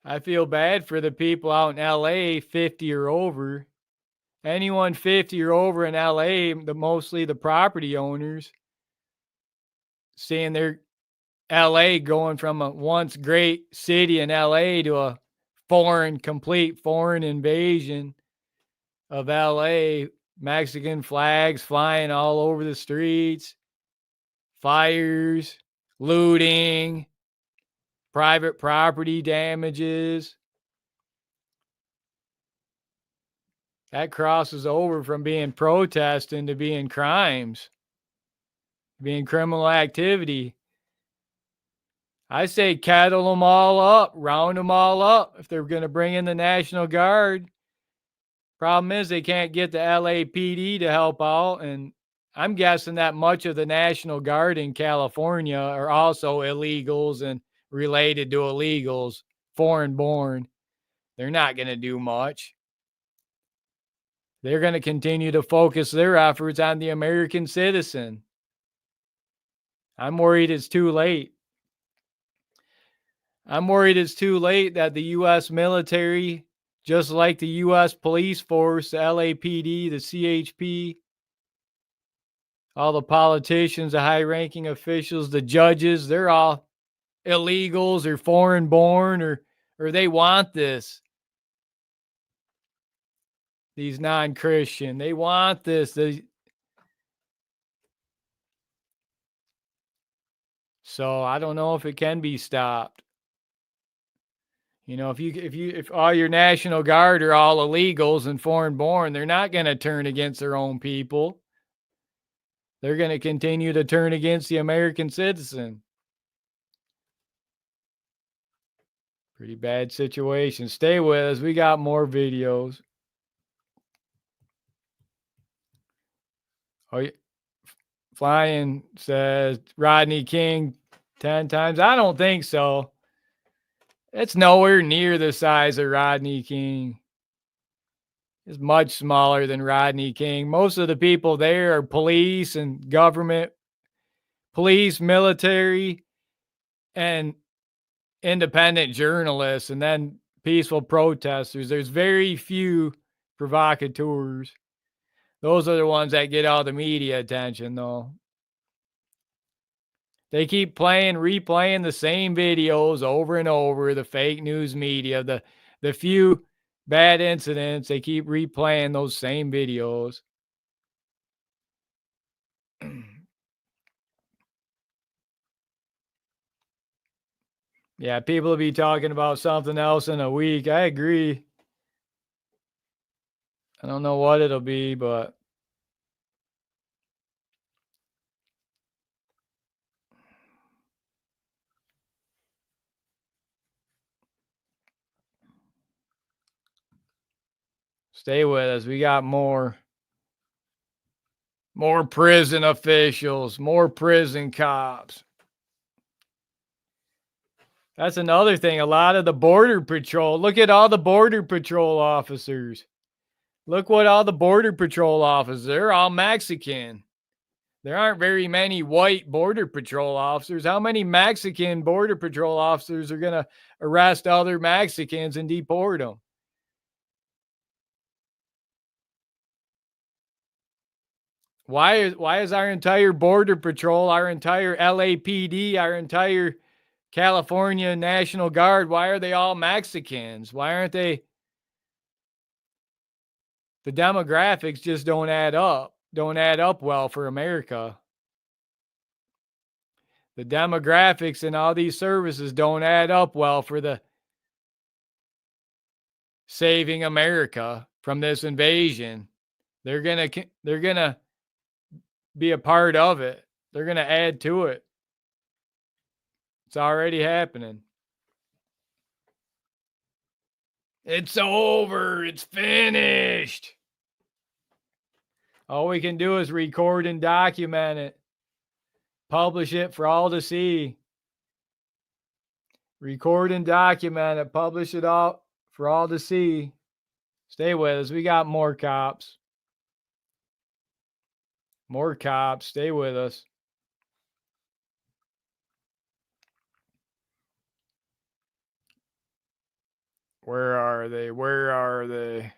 I feel bad for the people out in LA 50 or over. Anyone 50 or over in LA, mostly the property owners, seeing their LA going from a once great city in LA to a complete foreign invasion of LA, Mexican flags flying all over the streets, fires, looting, private property damages. That crosses over from being protesting to being crimes, being criminal activity. I say kettle them all up, round them all up if they're going to bring in the National Guard. Problem is they can't get the LAPD to help out, and I'm guessing that much of the National Guard in California are also illegals and related to illegals, foreign born. They're not going to do much. They're going to continue to focus their efforts on the American citizen. I'm worried it's too late. I'm worried it's too late that the U.S. military, just like the U.S. police force, the LAPD, the CHP, all the politicians, the high-ranking officials, the judges, they're all illegals or foreign born or they want this. These non-Christian, they want this. So I don't know if it can be stopped. You know, if all your National Guard are all illegals and foreign born, they're not going to turn against their own people. They're going to continue to turn against the American citizen. Pretty bad situation. Stay with us. We got more videos. Oh, Flying says Rodney King 10 times. I don't think so. It's nowhere near the size of Rodney King. It's much smaller than Rodney King. Most of the people there are police and government, police, military, and independent journalists, and then peaceful protesters. There's very few provocateurs. Those are the ones that get all the media attention, though. They keep replaying the same videos over and over, the fake news media, the few bad incidents. They keep replaying those same videos. Yeah, people will be talking about something else in a week. I agree. I don't know what it'll be, but stay with us. We got more prison officials, more prison cops. That's another thing. A lot of the border patrol. Look at all the border patrol officers. Look what all the border patrol officers. They're all Mexican. There aren't very many white border patrol officers. How many Mexican border patrol officers are going to arrest other Mexicans and deport them? Why is our entire border patrol, our entire LAPD, our entire California National Guard, why are they all Mexicans? Why aren't they? The demographics just don't add up. Don't add up well for America. The demographics in all these services don't add up well for the saving America from this invasion. They're gonna be a part of it. They're gonna add to it. It's already happening. It's over. It's finished. All we can do is record and document it. Publish it for all to see. Record and document it. Publish it all for all to see. Stay with us. We got more cops. More cops. Stay with us. Where are they? Where are they?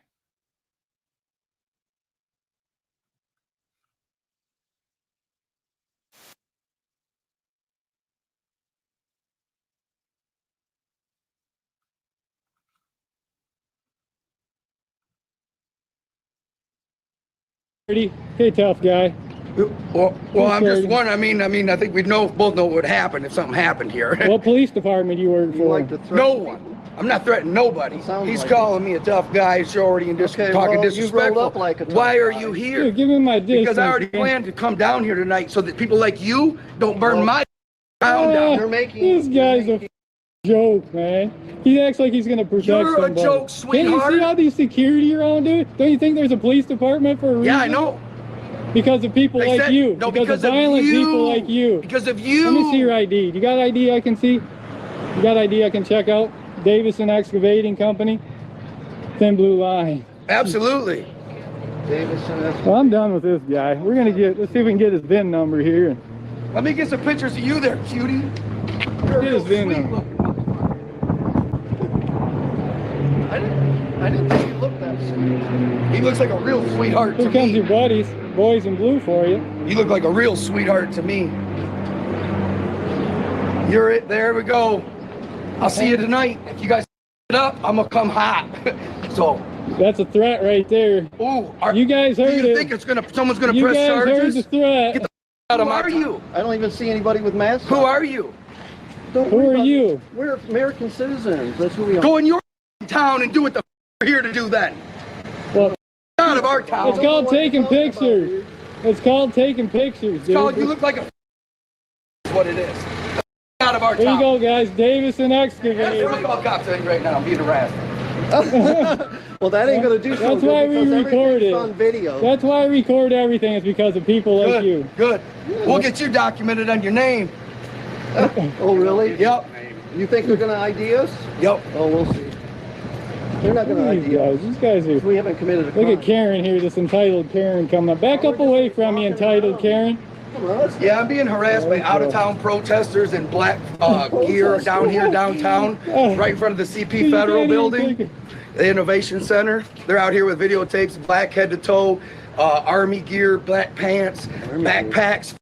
Pretty tough guy. Well, I'm just wondering. I mean, I think we both know what would happen if something happened here. What police department you work for? Like to threaten No one. I'm not threatening nobody. Sounds He's like calling me a tough guy, shorty, and just Okay, talking well, you disrespectful. rolled up like a tough Why are guy. you here? Dude, give me my distance. Because I already man. planned to come down here tonight so that people like you don't burn my town down. You're making This guy's a joke, man. He acts like he's gonna protect You're a somebody. joke, Can't sweetheart. you see all these security around, dude? Don't you think there's a police department for a reason? Yeah, I know. Because of people They like said- you. No, because of violent you. people like you. Because of you. Let me see your ID. You got ID I can see? You got ID I can check out? Davison Excavating Company? Thin blue line. Absolutely. Well, I'm done with this guy. We're gonna let's see if we can get his VIN number here. Let me get some pictures of you there, cutie. Get his VIN Sweet number. looking. I didn't think you looked that sweet. He looks like a real sweetheart to Here comes me. your buddies, boys in blue for you. You look like a real sweetheart to me. You're it. There we go. I'll see you tonight. If you guys it up, I'm gonna come hot. So, That's a threat right there. ooh, You guys do heard you it. think someone's gonna You press guys heard charges? the threat. Get Out of Who my are you? I don't even see anybody with masks. Who on. are you? Don't Who worry are about you? it. We're American citizens. That's who we are. Go in your town and do what the you're here to do then. Well, Out of our town. it's called taking pictures. It's called taking pictures, dude. You look like a That's what it is. Out of our There you town. go, guys. Davison That's Excavating. what I call cops right now. I'm being harassed. Well, that ain't gonna do so That's good why we because record everything's it. on video. That's why I record everything. It's because of people like Good. you. Good. We'll get you documented on your name. Oh, really? Yep. You think they're gonna ID us? Yep. Oh, we'll see. They're not gonna These ID us. guys. These guys are. We haven't committed a Look crime. at Karen here, this entitled Karen coming up. Back up away from me, entitled Karen. Come on, let's Yeah, I'm being harassed by out-of-town protesters in black gear down here downtown, right in front of the CP Federal Building, the Innovation Center. They're out here with videotapes, black head to toe, army gear, black pants, backpacks.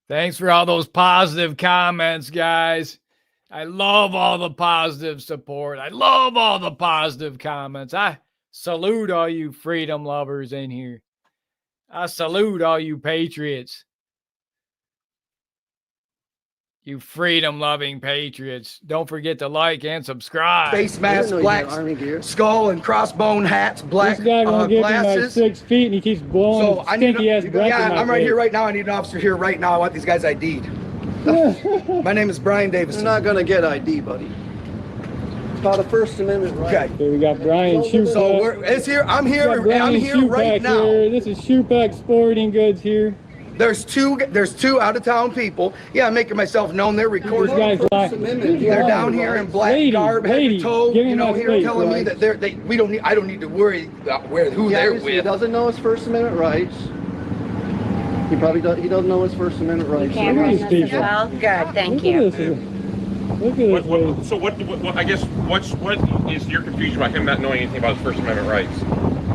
Thanks for all those positive comments, guys. I love all the positive support. I love all the positive comments. I salute all you freedom lovers in here. I salute all you patriots. You freedom-loving patriots. Don't forget to like and subscribe. Face mask, black skull and crossbone hats, black This guy won't give me my glasses. 6 feet and he keeps blowing stinky ass breath Yeah, in my I'm right face. here right now. I need an officer here right now. I want these guys ID'd. My name is Brian Davison. You're not gonna get ID, buddy. It's called a First Amendment right. Okay. Okay, we got Brian Shoepack. So it's here. I'm here. I'm here right now. Here. This is Shoepack Sporting Goods here. There's two out of town people. Yeah, I'm making myself known. They're recording. This guy's lying. They're down here in black garb, head to toe. give me You know, my here space, telling me right? that we don't need. I don't need to worry about who they're He with. doesn't know his First Amendment rights. He probably he doesn't know his First Amendment rights. Camera Look in at this these as well? Good, thank Look you. at this. Look at this. lady. So what? I guess what is your confusion about him not knowing anything about his First Amendment rights?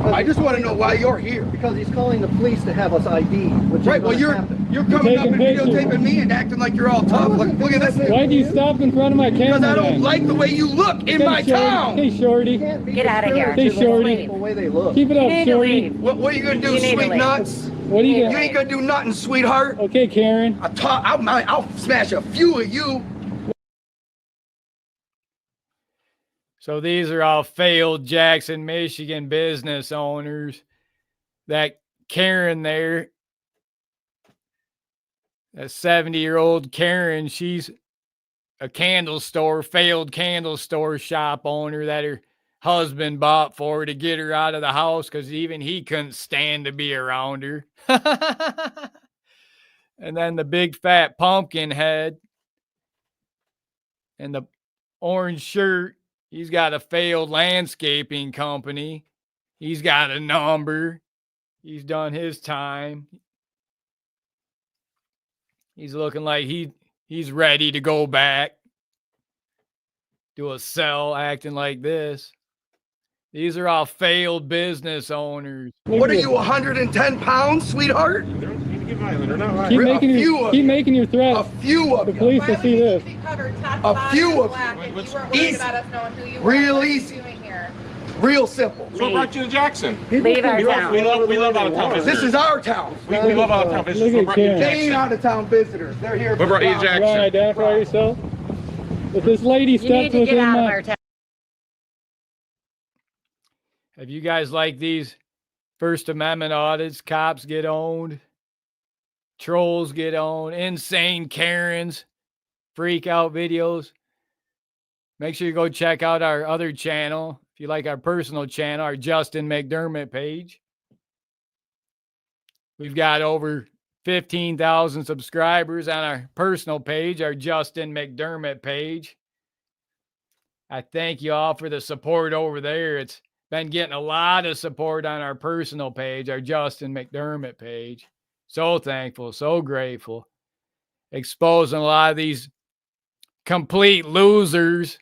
I just want to know why you're here. Because he's calling the police to have us ID. Which Right. Well, you're coming up and taking pictures. videotaping me and acting like you're all tough. Look at this. Why do you stop in front of my camera? Because I don't then? like the way you look in my town. Hey, Shorty. Get out of here. Hey, Shorty. The way they look. Keep it You up, need to Shorty. leave. What are you gonna do, You need to sweet leave. nuts? What are you You gonna... ain't gonna do nothing, sweetheart. Okay, Karen. I'll smash a few of you. So these are all failed Jackson, Michigan business owners. That Karen there, that 70-year-old Karen, she's a failed candle store shop owner that her husband bought for her to get her out of the house because even he couldn't stand to be around her. And then the big fat pumpkin head and the orange shirt. He's got a failed landscaping company. He's got a number. He's done his time. He's looking like he's ready to go back. Do a cell acting like this. These are all failed business owners. What are you, 110 pounds, sweetheart? They don't need to get violent. They're not Keep violent. making your A threats. few of The you. police will see this. A few of Easy. you. Real easy. Real simple. So what brought you to Jackson? Leave our town. We love out of town visitors. This is our town. we love out of town visitors. Look What at brought you to Karen. They ain't Jackson? out of town visitors. They're here. What brought you to You want to Jackson? identify yourself? If this lady You need steps to get within out of my... our town. Have you guys like these First Amendment audits? Cops get owned. Trolls get owned. Insane Karens. Freak out videos. Make sure you go check out our other channel. If you like our personal channel, our Justin McDermott page. We've got over 15,000 subscribers on our personal page, our Justin McDermott page. I thank you all for the support over there. It's been getting a lot of support on our personal page, our Justin McDermott page. So thankful, so grateful. Exposing a lot of these complete losers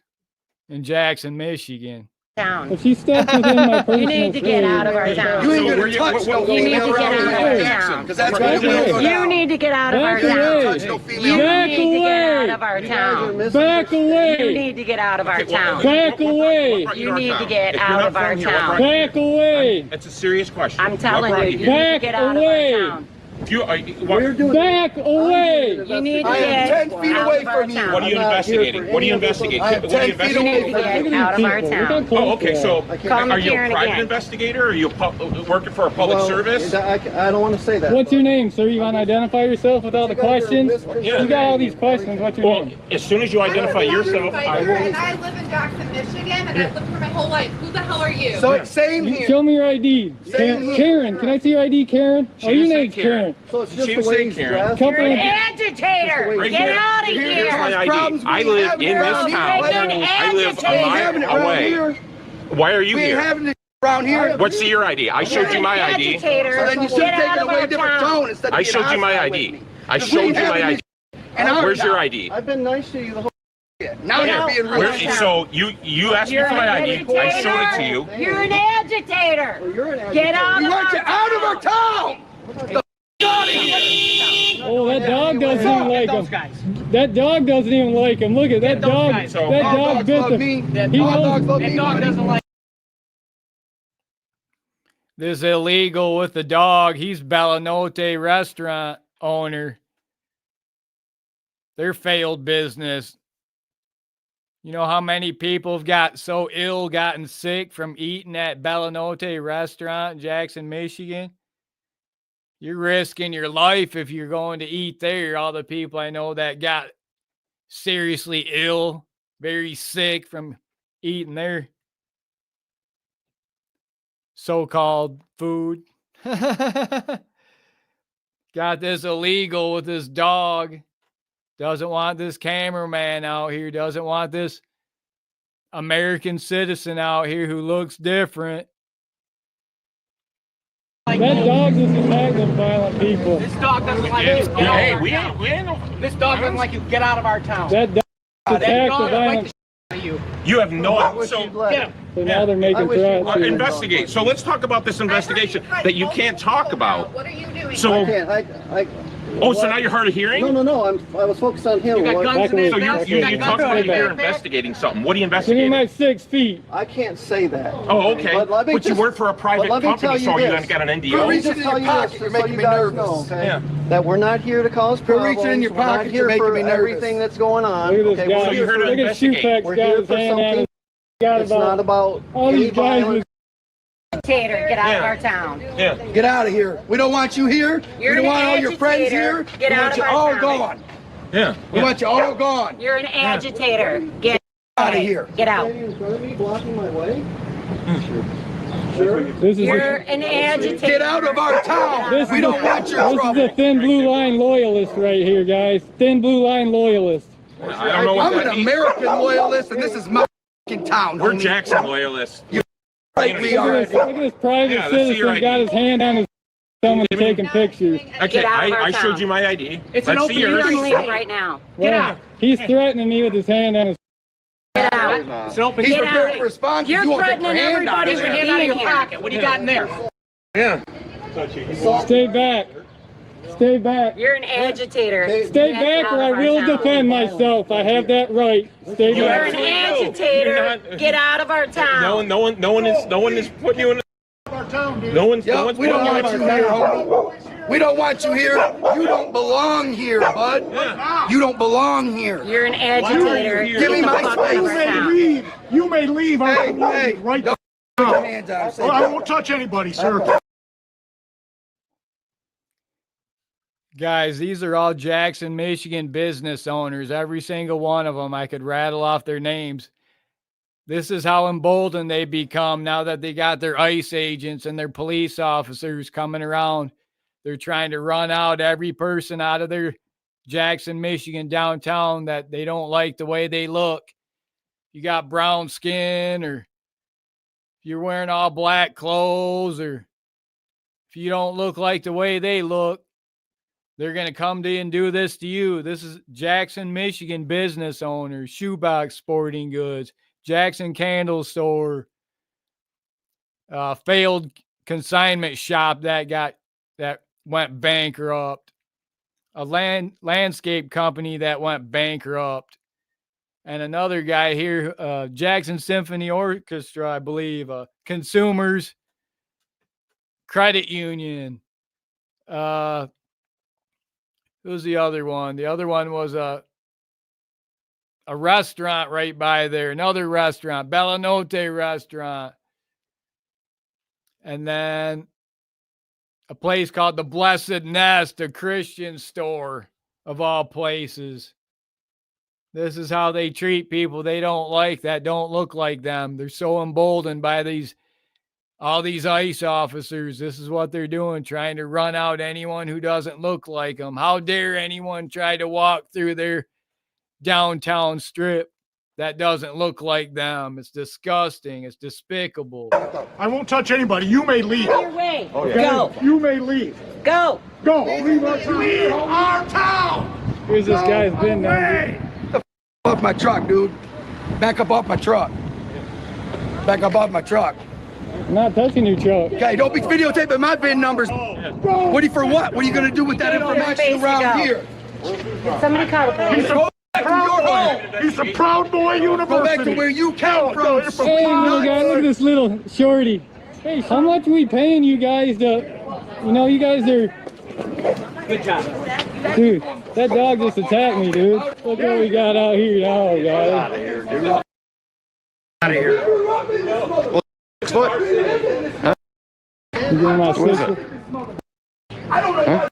in Jackson, Michigan. Town. If she steps within my personal You need to get out of our You town. ain't So gonna where you- touch no what- You need female to get around out of here. our Jackson, town. Because that's Back what away. will go You down. need to get out of our Back town. away. Touch no You female. Back need to get away. out of our town. Back You away! need to get out of our town. Back away! You need to get out of our town. Back away! It's a serious question. I'm What telling brought you, you here? need to get out of away. our town. If you, We're doing Back away! You need to I am get 10 feet out away of our from you. town. what are you I'm not here investigating? for What are you any of this. investigating? I am What are 10 you feet You away need to investigating? get out of our Look how town. close Oh, okay. they So are. Call are me you a Karen private again. investigator? Or are you working for a public service? I don't want to say that. What's your name, sir? You want to identify yourself with all the questions? Yeah. You got all these questions. What's your Well, name? as soon as you identify yourself, I will. And I live in Jackson, Michigan, and I've lived here my whole life. Who the hell are you? So same You- here. Show me your ID. Same here. Karen, can I see your ID, Karen? She Oh, your didn't say name's Karen. Karen. So it's She just didn't the way say he's Karen. dressed. Couple You're an of- agitator. Right Get here. out of Here's here. my problems ID. we I live have in around this here. town. You're an I live We ain't having agitator. it around away. here. Why are you We ain't here? having it around here. What's your ID? I showed you my ID. So then you should Get have out taken of away our a different town. tone instead of I being showed you my hostile with ID. me. I Because showed we you ain't my having ID. it in our Where's your town. ID? I've been nice to you the whole. Now Get you're out. being Where- rude. So you asked me You're for my an ID. I showed it to you. agitator. You're an agitator. You're an Get agitator. out We of want you our out of our town. town. Get out of here. Oh, that dog doesn't even like him. That dog doesn't even like him. Look at that dog. That dog bit love the. me. He Dogs knows. love me. Dog doesn't like. This illegal with the dog. He's Bellanote restaurant owner. Their failed business. You know how many people have got so ill, gotten sick from eating at Bellanote restaurant in Jackson, Michigan? You're risking your life if you're going to eat there. All the people I know that got seriously ill, very sick from eating their so-called food. Got this illegal with this dog. Doesn't want this cameraman out here. Doesn't want this American citizen out here who looks different. That dog just attacked them violent people. This dog doesn't like you. Hey, we ain't This dog doesn't like you. Get out of our town. That dog attacked the dog violent. like you. You have no. So Get him. So now they're making threats. investigate. So let's talk about this investigation that you can't talk about. What are you doing? So, I oh, so now you're hard of hearing? No. I was focused on him. You got guns in his So mouth. you got talk guns about in his you're mouth. investigating something. What are you Give me investigating? my 6 feet. I can't say that. Oh, okay. But let me But you just- work for a private but let me company, tell so you you this. got an You're NDO. reaching Just in tell your you pocket. this, You're just so making you me guys nervous. know, okay? Yeah. That we're not here to cause You're problems. reaching in your We're not pocket, here you're making for me nervous. everything that's going on. Look at this Okay, guy. we're here here to for- Look at investigate. Shoepack's We're got here his for hand on something. his. Got It's not about all any these guys. violence. Agitator, get out of Yeah. our town. Yeah. Get out of here. We don't want you here. You're we don't an want all your friends agitator. here. Get we out want of you our all town. gone. Yeah. We want you all gone. You're an agitator. Get Out of here. Get out. Standing in front of me, blocking my way. This is You're an agitator. Get out of our town. This We is don't want your This is trouble. a thin blue line loyalist right here, guys. Thin blue line loyalist. I don't know what I'm that an means. American loyalist, and this is my fucking town. We're homie. Jackson loyalists. Right, we Look are. at this private Yeah, let's see your citizen got ID. his hand on his. Someone taking pictures. Okay, Get out of our I showed town. you my ID. It's an Let's open see You yours. can leave right now. Get Well, out. He's threatening me with his hand on his. Get out. It's an open. He's Get prepared out. to respond. You're You won't take threatening your hand out everybody of Get your there. hand out of your Being here. pocket. What do you got in there? Yeah. Stay back. Stay back. You're an agitator. Stay Get back, out or I of our will town. defend myself. I have that right. Stay You're back. an agitator. You're not- Get out of our town. No one is putting you in. No one's Yep, putting we you don't in. want you here, homie. We don't want you here. You don't belong here, bud. You don't belong here. You're an agitator. Give me Get the my fuck space. out of our town. Leave. You may leave. Hey, I'm hey, right don't put your hands down. Well, I won't touch anybody, sir. Guys, these are all Jackson, Michigan business owners. Every single one of them. I could rattle off their names. This is how emboldened they become now that they got their ICE agents and their police officers coming around. They're trying to run out every person out of their Jackson, Michigan downtown that they don't like the way they look. You got brown skin, or if you're wearing all black clothes, or if you don't look like the way they look, they're going to come to you and do this to you. This is Jackson, Michigan business owners, Shoebox Sporting Goods, Jackson Candle Store, failed consignment shop that went bankrupt, a landscape company that went bankrupt, and another guy here, Jackson Symphony Orchestra, I believe, Consumers Credit Union. Who's the other one? The other one was a restaurant right by there, another restaurant, Bellanote restaurant. And then a place called the Blessed Nest, a Christian store of all places. This is how they treat people they don't like, that don't look like them. They're so emboldened by all these ICE officers. This is what they're doing, trying to run out anyone who doesn't look like them. How dare anyone try to walk through their downtown strip that doesn't look like them? It's disgusting. It's despicable. I won't touch anybody. You may leave. Your way. Oh, Go. You may leave. Go. Go. Leave our town. Leave our town. Here's this guy's been down. Off my truck, dude. Back up off my truck. Back up off my truck. I'm not touching your truck. Okay, don't be videotaping my VIN numbers. What are you for what? What are you gonna do with that information around here? Somebody call the police. Go back to your home. He's a Proud Boy University. Go back to where you came from. Hey, little guy, look at this little shorty. Hey, how much are we paying you guys to, you know, you guys are... Good job. Dude, that dog just attacked me, dude. Look what we got out here now, guys. Out of here, dude. Out of here. Well, 6 foot. You doing my sister? I don't know.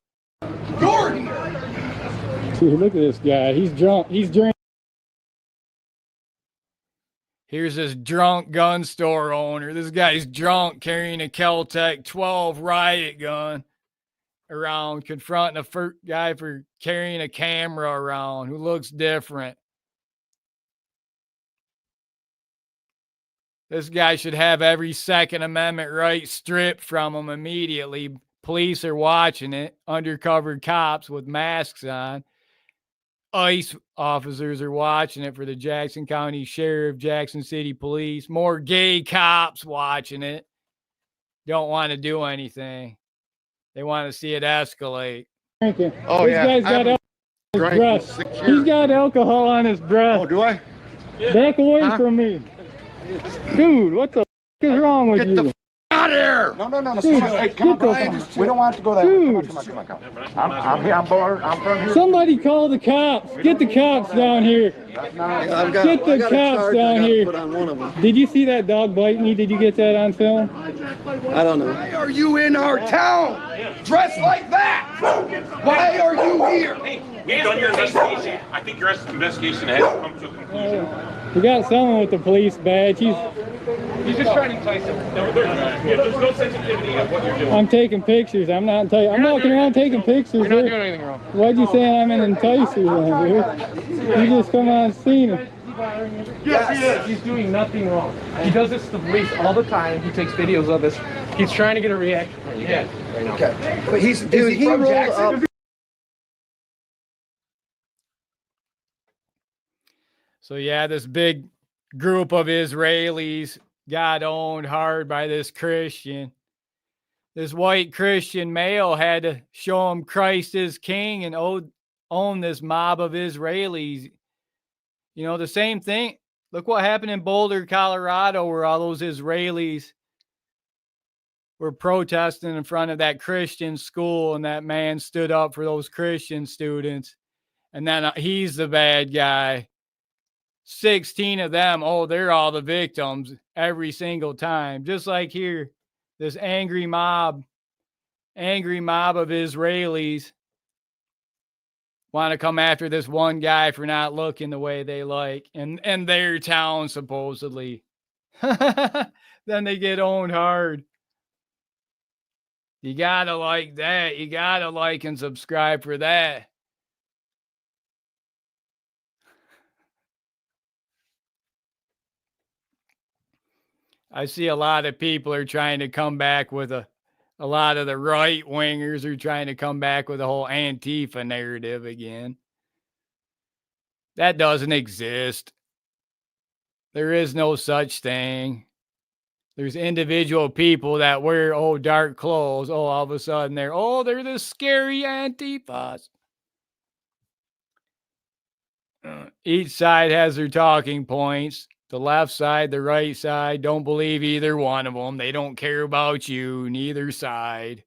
You're here. Dude, look at this guy. He's drunk. He's drinking. Here's this drunk gun store owner. This guy's drunk carrying a Kel-Tec 12 riot gun around, confronting a guy for carrying a camera around who looks different. This guy should have every Second Amendment right stripped from him immediately. Police are watching it. Undercover cops with masks on. ICE officers are watching it for the Jackson County Sheriff, Jackson City Police. More gay cops watching it. Don't want to do anything. They want to see it escalate. Oh, this guy's got alcohol on his breath. He's got alcohol on his breath. Oh, do I? Back away from me. Dude, what the f is wrong with you? Out of here! No. Dude, Hey, come on, get we don't want to go that way. Dude. Come on. I'm here. I'm bored. I'm from here. Somebody call the cops. Get the cops down here. Get the cops down here. Put on one of them. Did you see that dog bite me? Did you get that on film? I don't know. Why are you in our town dressed like that? Why are you here? We've done your investigation. I think your investigation has come to a conclusion. We got someone with the police badge. He's just trying to entice him. There's no sensitivity of what you're doing. I'm taking pictures. I'm not enticing. I'm walking around taking pictures. You're not doing anything wrong. Why'd you say I'm an enticer then, dude? You just come on scene. Yes, he is. He's doing nothing wrong. He does this to the police all the time. He takes videos of this. He's trying to get a reaction from you guys right now. Okay, but is Dude, he from rolled Jackson? up. So yeah, this big group of Israelis got owned hard by this Christian. This white Christian male had to show him Christ is king and own this mob of Israelis. You know, the same thing. Look what happened in Boulder, Colorado, where all those Israelis were protesting in front of that Christian school, and that man stood up for those Christian students. And then he's the bad guy. 16 of them, they're all the victims every single time. Just like here, this angry mob of Israelis want to come after this one guy for not looking the way they like in their town, supposedly. Then they get owned hard. You gotta like that. You gotta like and subscribe for that. I see a lot of people are trying to come back with a lot of the right wingers are trying to come back with the whole Antifa narrative again. That doesn't exist. There is no such thing. There's individual people that wear dark clothes. All of a sudden they're the scary Antifas. Each side has their talking points. The left side, the right side, don't believe either one of them. They don't care about you, neither side.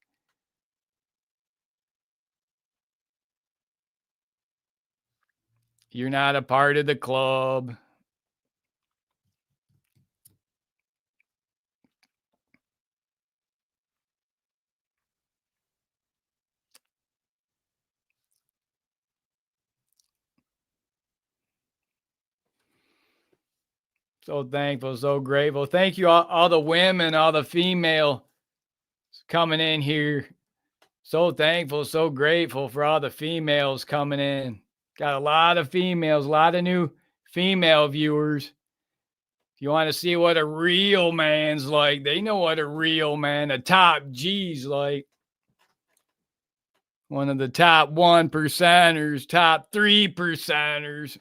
You're not a part of the club. So thankful, so grateful. Thank you, all the women, all the female coming in here. So thankful, so grateful for all the females coming in. Got a lot of females, a lot of new female viewers. If you want to see what a real man's like, they know what a real man, a top G's like. One of the top 1%ers, top 3%ers.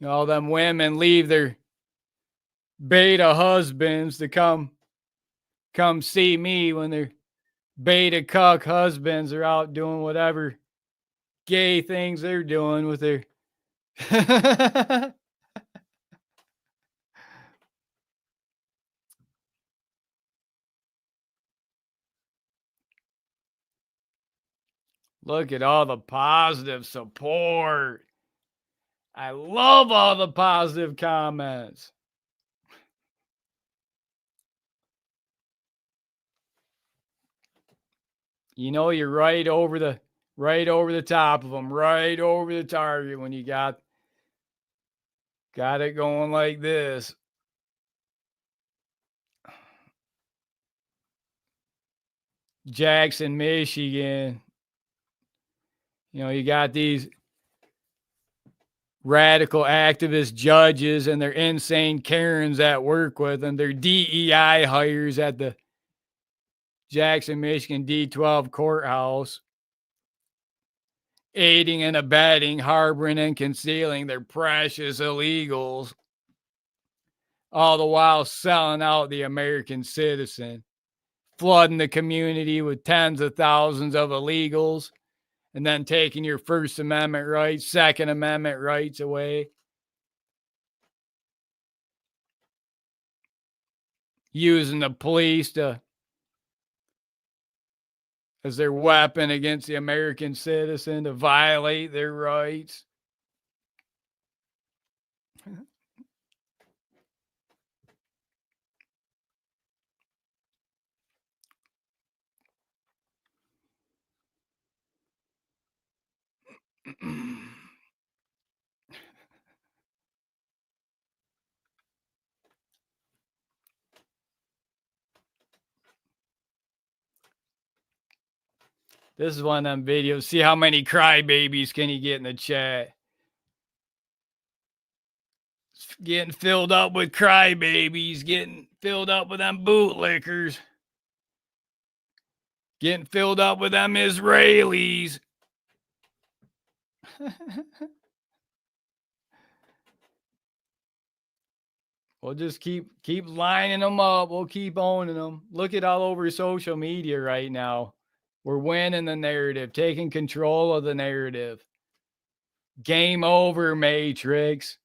All them women leave their beta husbands to come see me when their beta cuck husbands are out doing whatever gay things they're doing with their Look at all the positive support. I love all the positive comments. You know, you're right over the top of them, right over the target when you got it going like this. Jackson, Michigan. You know, you got these radical activist judges and their insane Karens that work with them. Their DEI hires at the Jackson, Michigan D12 courthouse, aiding and abetting, harboring and concealing their precious illegals, all the while selling out the American citizen, flooding the community with tens of thousands of illegals, and then taking your First Amendment rights, Second Amendment rights away. Using the police as their weapon against the American citizen to violate their rights. This is one of them videos. See how many crybabies can you get in the chat? It's getting filled up with crybabies, getting filled up with them bootlickers, getting filled up with them Israelis. We'll just keep lining them up. We'll keep owning them. Look at all over social media right now. We're winning the narrative, taking control of the narrative. Game over, Matrix.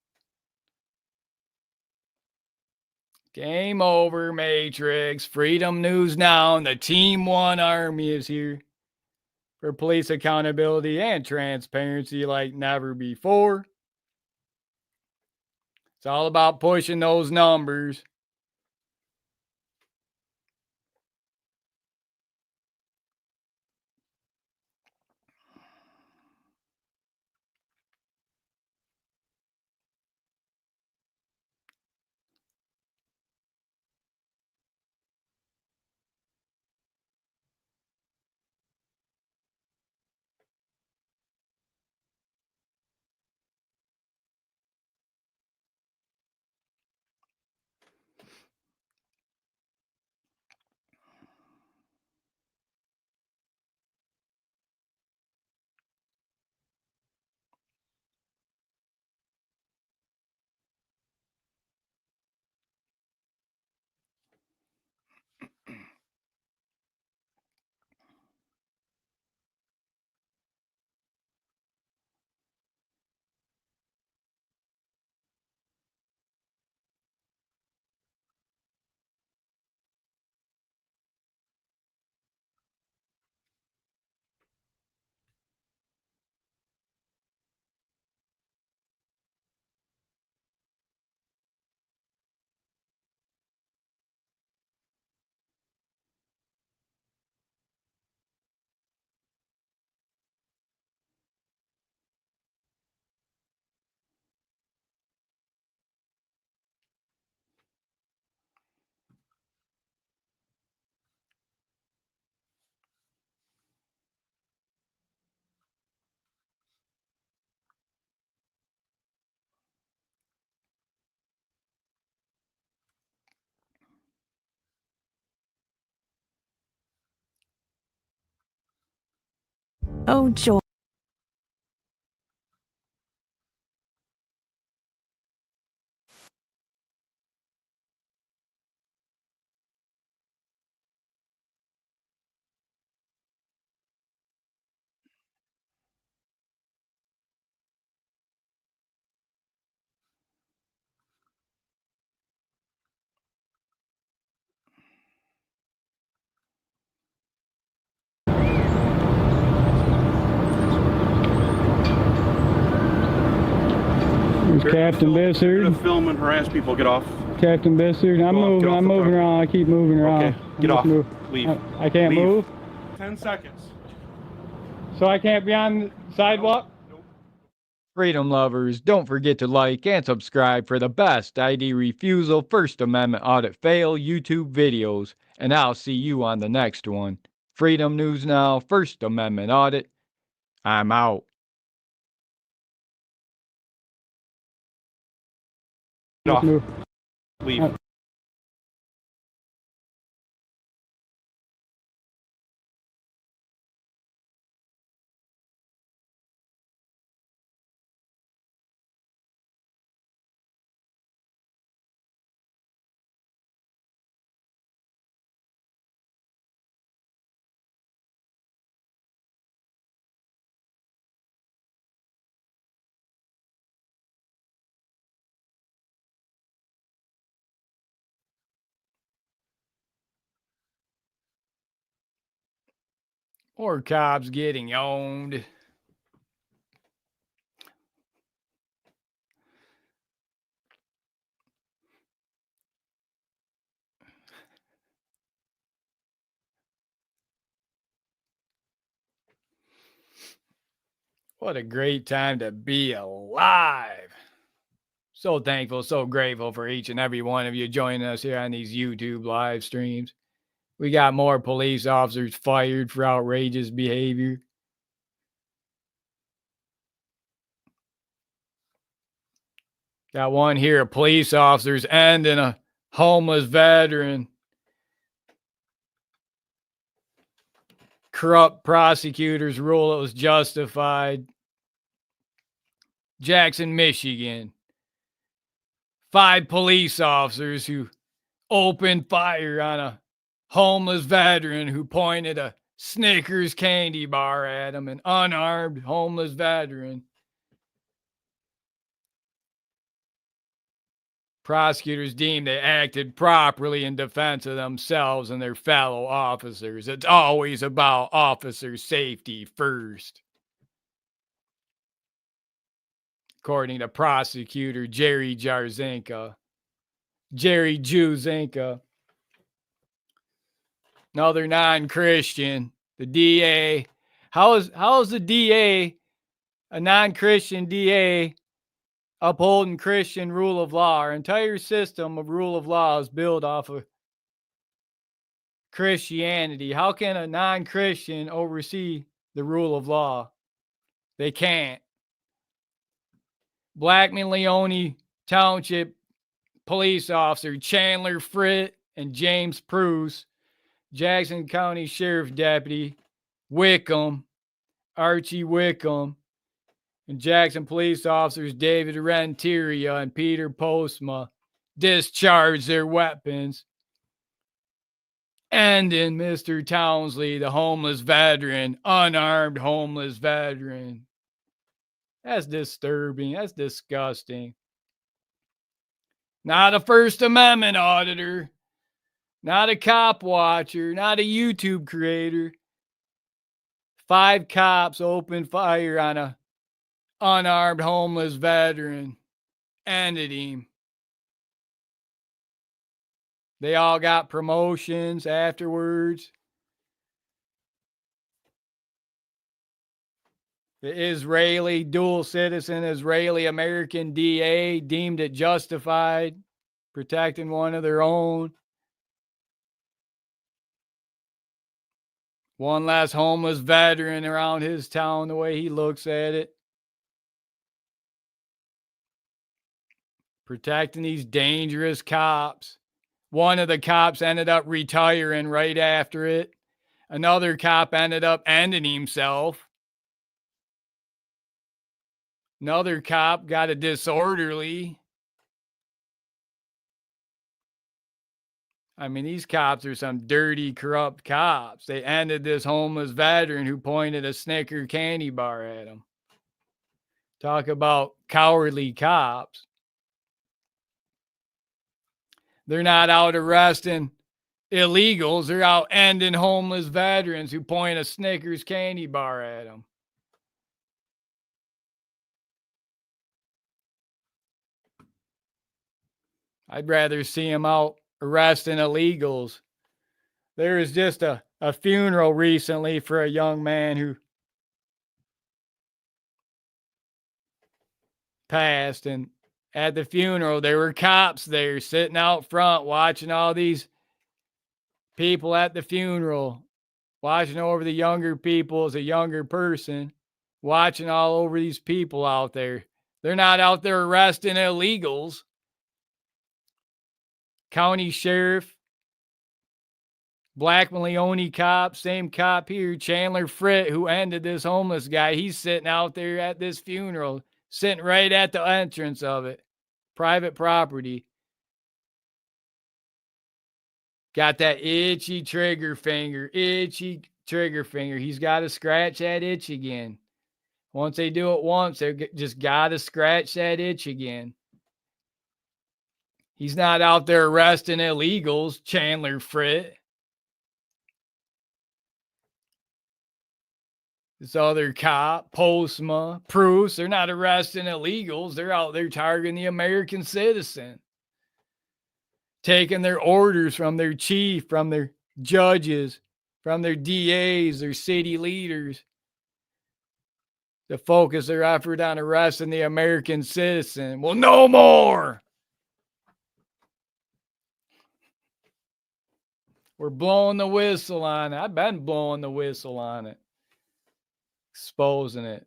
Game over, Matrix. Freedom News Now and the Team One Army is here for police accountability and transparency like never before. It's all about pushing those numbers. Oh, joy. Captain You're Bissard. gonna film and harass people. Get off. Captain Bissard. I'm Go off, moving. get off I'm the moving property. around. I keep moving around. Okay, I'm get just off. Leave. I can't Leave. move. 10 seconds. So I can't be on the sidewalk? Freedom lovers, don't forget to like and subscribe for the best ID refusal First Amendment audit fail YouTube videos, and I'll see you on the next one. Freedom News Now, First Amendment audit. I'm out. Get off. Move. Leave. Or cops getting owned. What a great time to be alive. So thankful, so grateful for each and every one of you joining us here on these YouTube live streams. We got more police officers fired for outrageous behavior. Got one here, police officers ending a homeless veteran. Corrupt prosecutors rule it was justified. Jackson, Michigan. 5 police officers who opened fire on a homeless veteran who pointed a Snickers candy bar at him, an unarmed homeless veteran. Prosecutors deemed they acted properly in defense of themselves and their fellow officers. It's always about officer safety first. According to prosecutor Jerry Juzinka. Another non-Christian. The DA. How is the DA, a non-Christian DA, upholding Christian rule of law? Our entire system of rule of law is built off of Christianity. How can a non-Christian oversee the rule of law? They can't. Blackman Leone Township police officer Chandler Fritt and James Pruce, Jackson County Sheriff Deputy Wickham, Archie Wickham, and Jackson police officers David Renteria and Peter Postma discharged their weapons. And in Mr. Townsley, the homeless veteran, unarmed homeless veteran. That's disturbing. That's disgusting. Not a First Amendment auditor, not a cop watcher, not a YouTube creator. 5 cops opened fire on a unarmed homeless veteran. Ended him. They all got promotions afterwards. The Israeli dual citizen, Israeli American DA deemed it justified, protecting one of their own. One less homeless veteran around his town, the way he looks at it. Protecting these dangerous cops. One of the cops ended up retiring right after it. Another cop ended up ending himself. Another cop got a disorderly. I mean, these cops are some dirty, corrupt cops. They ended this homeless veteran who pointed a Snicker candy bar at him. Talk about cowardly cops. They're not out arresting illegals. They're out ending homeless veterans who point a Snickers candy bar at them. I'd rather see them out arresting illegals. There was just a funeral recently for a young man who passed, and at the funeral there were cops there sitting out front watching all these people at the funeral, watching over the younger people as a younger person, watching all over these people out there. They're not out there arresting illegals. County sheriff, Black Leone cop, same cop here, Chandler Fritt, who ended this homeless guy. He's sitting out there at this funeral, sitting right at the entrance of it. Private property. Got that itchy trigger finger, itchy trigger finger. He's got to scratch that itch again. Once they do it once, they just got to scratch that itch again. He's not out there arresting illegals, Chandler Fritt. This other cop, Postma, Bruce, they're not arresting illegals. They're out there targeting the American citizen. Taking their orders from their chief, from their judges, from their DAs, their city leaders, to focus their effort on arresting the American citizen. Well, no more. We're blowing the whistle on it. I've been blowing the whistle on it. Exposing it.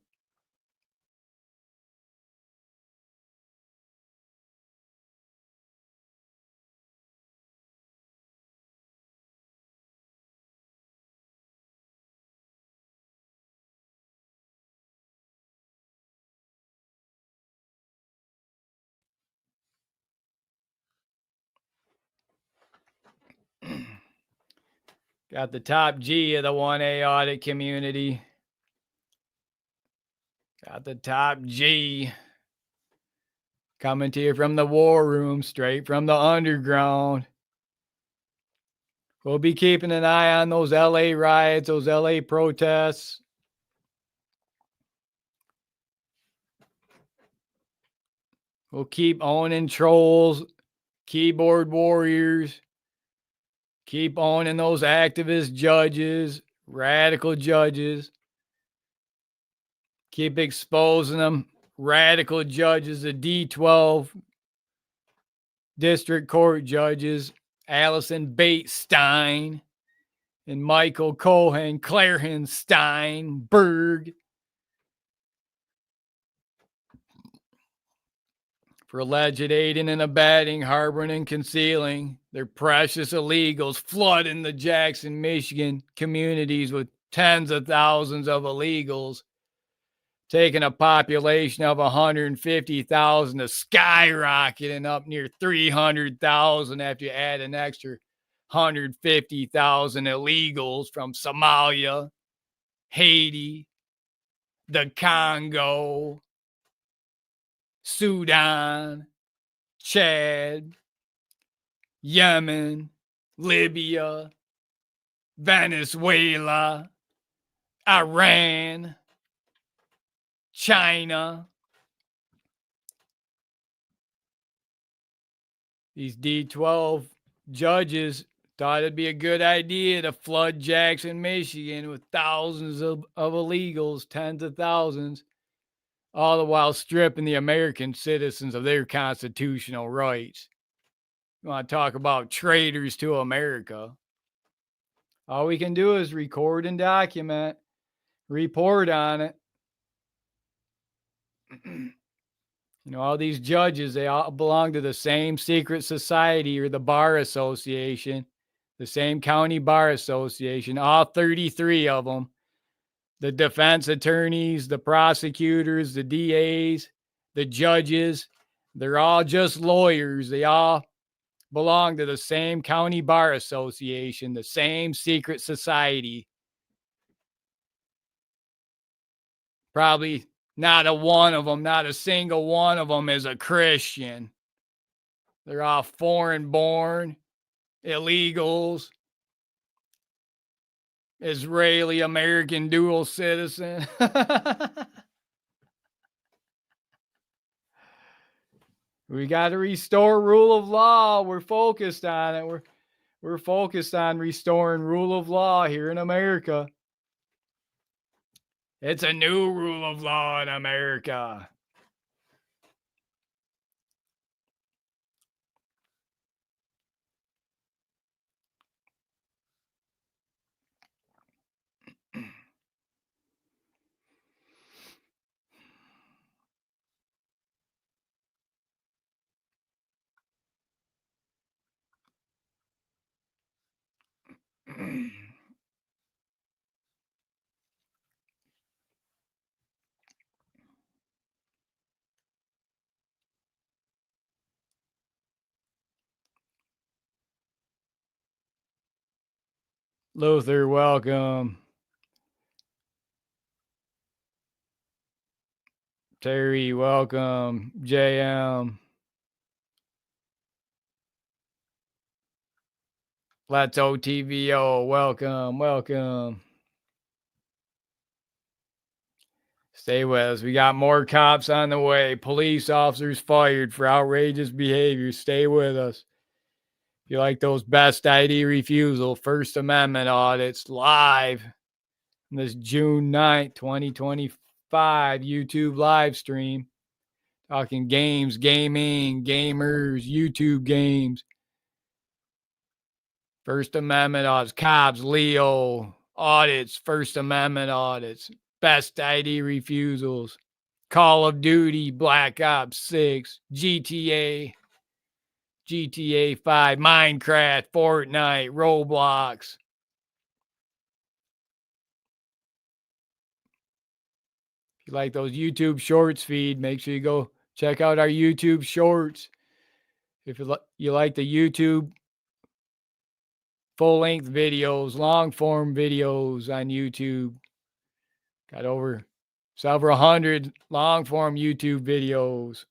Got the top G of the 1A audit community. Got the top G. Coming to you from the war room, straight from the underground. We'll be keeping an eye on those LA riots, those LA protests. We'll keep owning trolls, keyboard warriors. Keep owning those activist judges, radical judges. Keep exposing them. Radical judges, the D12 district court judges, Allison Bates Stein and Michael Cohen, Clarehan Stein, Berg, for alleged aiding and abetting, harboring and concealing their precious illegals, flooding the Jackson, Michigan communities with tens of thousands of illegals, taking a population of 150,000 to skyrocketing up near 300,000 after you add an extra 150,000 illegals from Somalia, Haiti, the Congo, Sudan, Chad, Yemen, Libya, Venezuela, Iran, China. These D12 judges thought it'd be a good idea to flood Jackson, Michigan with thousands of illegals, tens of thousands, all the while stripping the American citizens of their constitutional rights. You want to talk about traitors to America? All we can do is record and document, report on it. You know, all these judges, they all belong to the same secret society or the bar association, the same county bar association, all 33 of them. The defense attorneys, the prosecutors, the DAs, the judges, they're all just lawyers. They all belong to the same county bar association, the same secret society. Probably not a single one of them is a Christian. They're all foreign born, illegals, Israeli American dual citizen. We got to restore rule of law. We're focused on it. We're focused on restoring rule of law here in America. It's a new rule of law in America. Luther, welcome. Terry, welcome. JM. Let's OTVO, welcome, welcome. Stay with us. We got more cops on the way. Police officers fired for outrageous behavior. Stay with us. If you like those best ID refusal, First Amendment audits live on this June 9th, 2025 YouTube live stream. Talking games, gaming, gamers, YouTube games. First Amendment audits, cops, Leo, audits, First Amendment audits, best ID refusals, Call of Duty, Black Ops 6, GTA 5, Minecraft, Fortnite, Roblox. If you like those YouTube shorts feed, make sure you go check out our YouTube shorts. If you like the YouTube full-length videos, long-form videos on YouTube, got over several hundred long-form YouTube videos.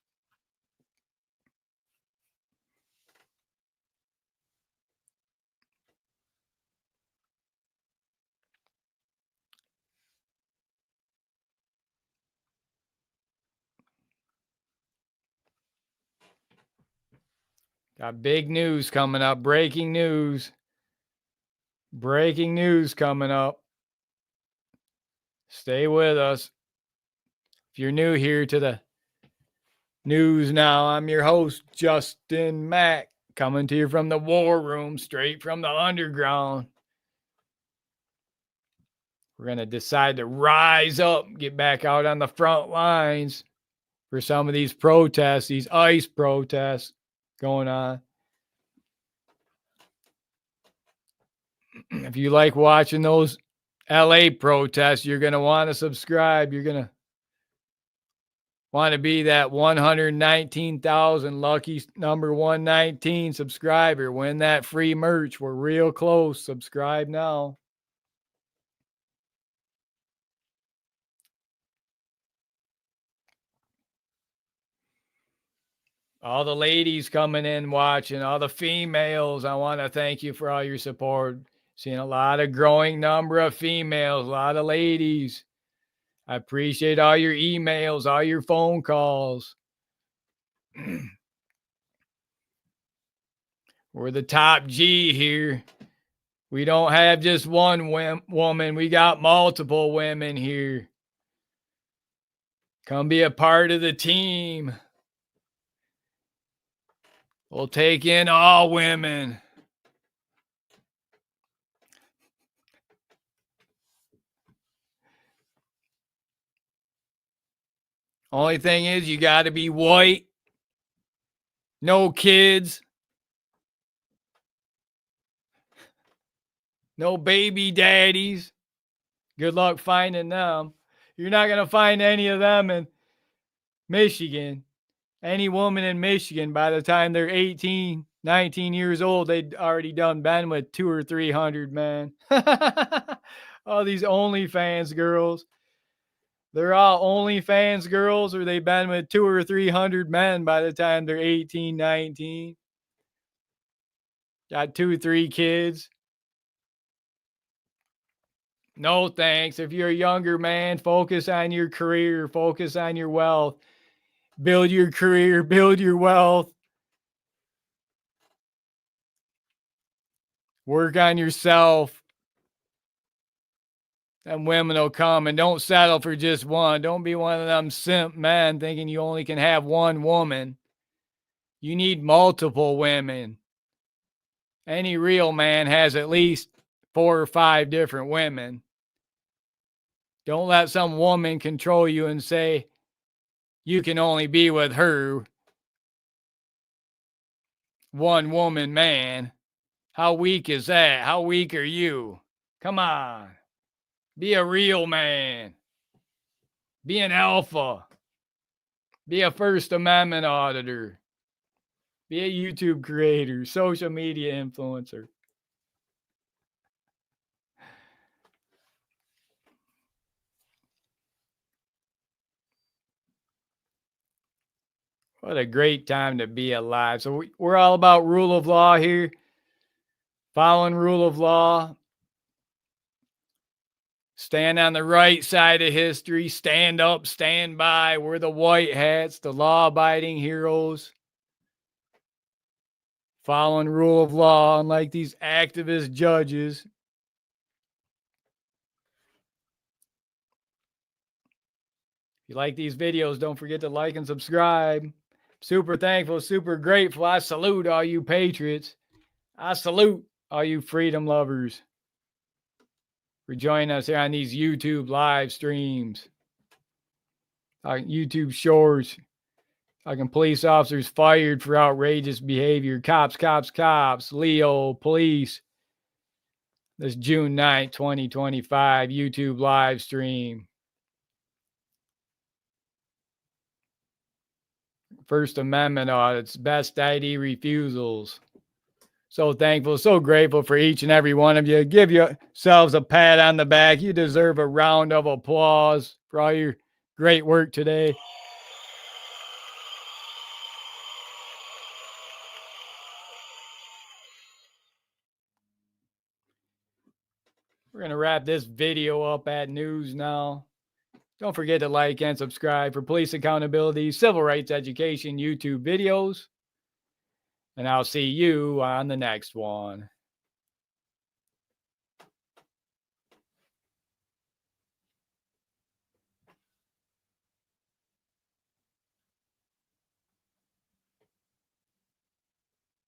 Got big news coming up. Breaking news. Breaking news coming up. Stay with us. If you're new here to the news now, I'm your host, Justin Mack, coming to you from the war room, straight from the underground. We're going to decide to rise up, get back out on the front lines for some of these protests, these ICE protests going on. If you like watching those LA protests, you're going to want to subscribe. You're going to want to be that 119,000 lucky number 119 subscriber. Win that free merch. We're real close. Subscribe now. All the ladies coming in watching, all the females, I want to thank you for all your support. Seeing a lot of growing number of females, a lot of ladies. I appreciate all your emails, all your phone calls. We're the top G here. We don't have just one woman. We got multiple women here. Come be a part of the team. We'll take in all women. Only thing is, you got to be white, no kids, no baby daddies. Good luck finding them. You're not going to find any of them in Michigan. Any woman in Michigan, by the time they're 18, 19 years old, they'd already been with 200 or 300 men. All these OnlyFans girls. They're all OnlyFans girls, or they've been with 200 or 300 men by the time they're 18, 19. Got 2 or 3 kids. No thanks. If you're a younger man, focus on your career, focus on your wealth. build your career, build your wealth, work on yourself, and women will come. And don't settle for just one. Don't be one of them simp men thinking you only can have one woman. You need multiple women. Any real man has at least 4 or 5 different women. Don't let some woman control you and say you can only be with her. One woman man. How weak is that? How weak are you? Come on. Be a real man. Be an alpha. Be a First Amendment auditor. Be a YouTube creator, social media influencer. What a great time to be alive. So we're all about rule of law here. Following rule of law. Stand on the right side of history. Stand up, stand by. We're the white hats, the law-abiding heroes. Following rule of law, unlike these activist judges. If you like these videos, don't forget to like and subscribe. Super thankful, super grateful. I salute all you patriots. I salute all you freedom lovers for joining us here on these YouTube live streams. YouTube shorts. Police officers fired for outrageous behavior. Cops. Leo, police. This June 9th, 2025 YouTube live stream. First Amendment audits, best ID refusals. So thankful, so grateful for each and every one of you. Give yourselves a pat on the back. You deserve a round of applause for all your great work today. We're going to wrap this video up at news now. Don't forget to like and subscribe for police accountability, civil rights education YouTube videos. And I'll see you on the next one.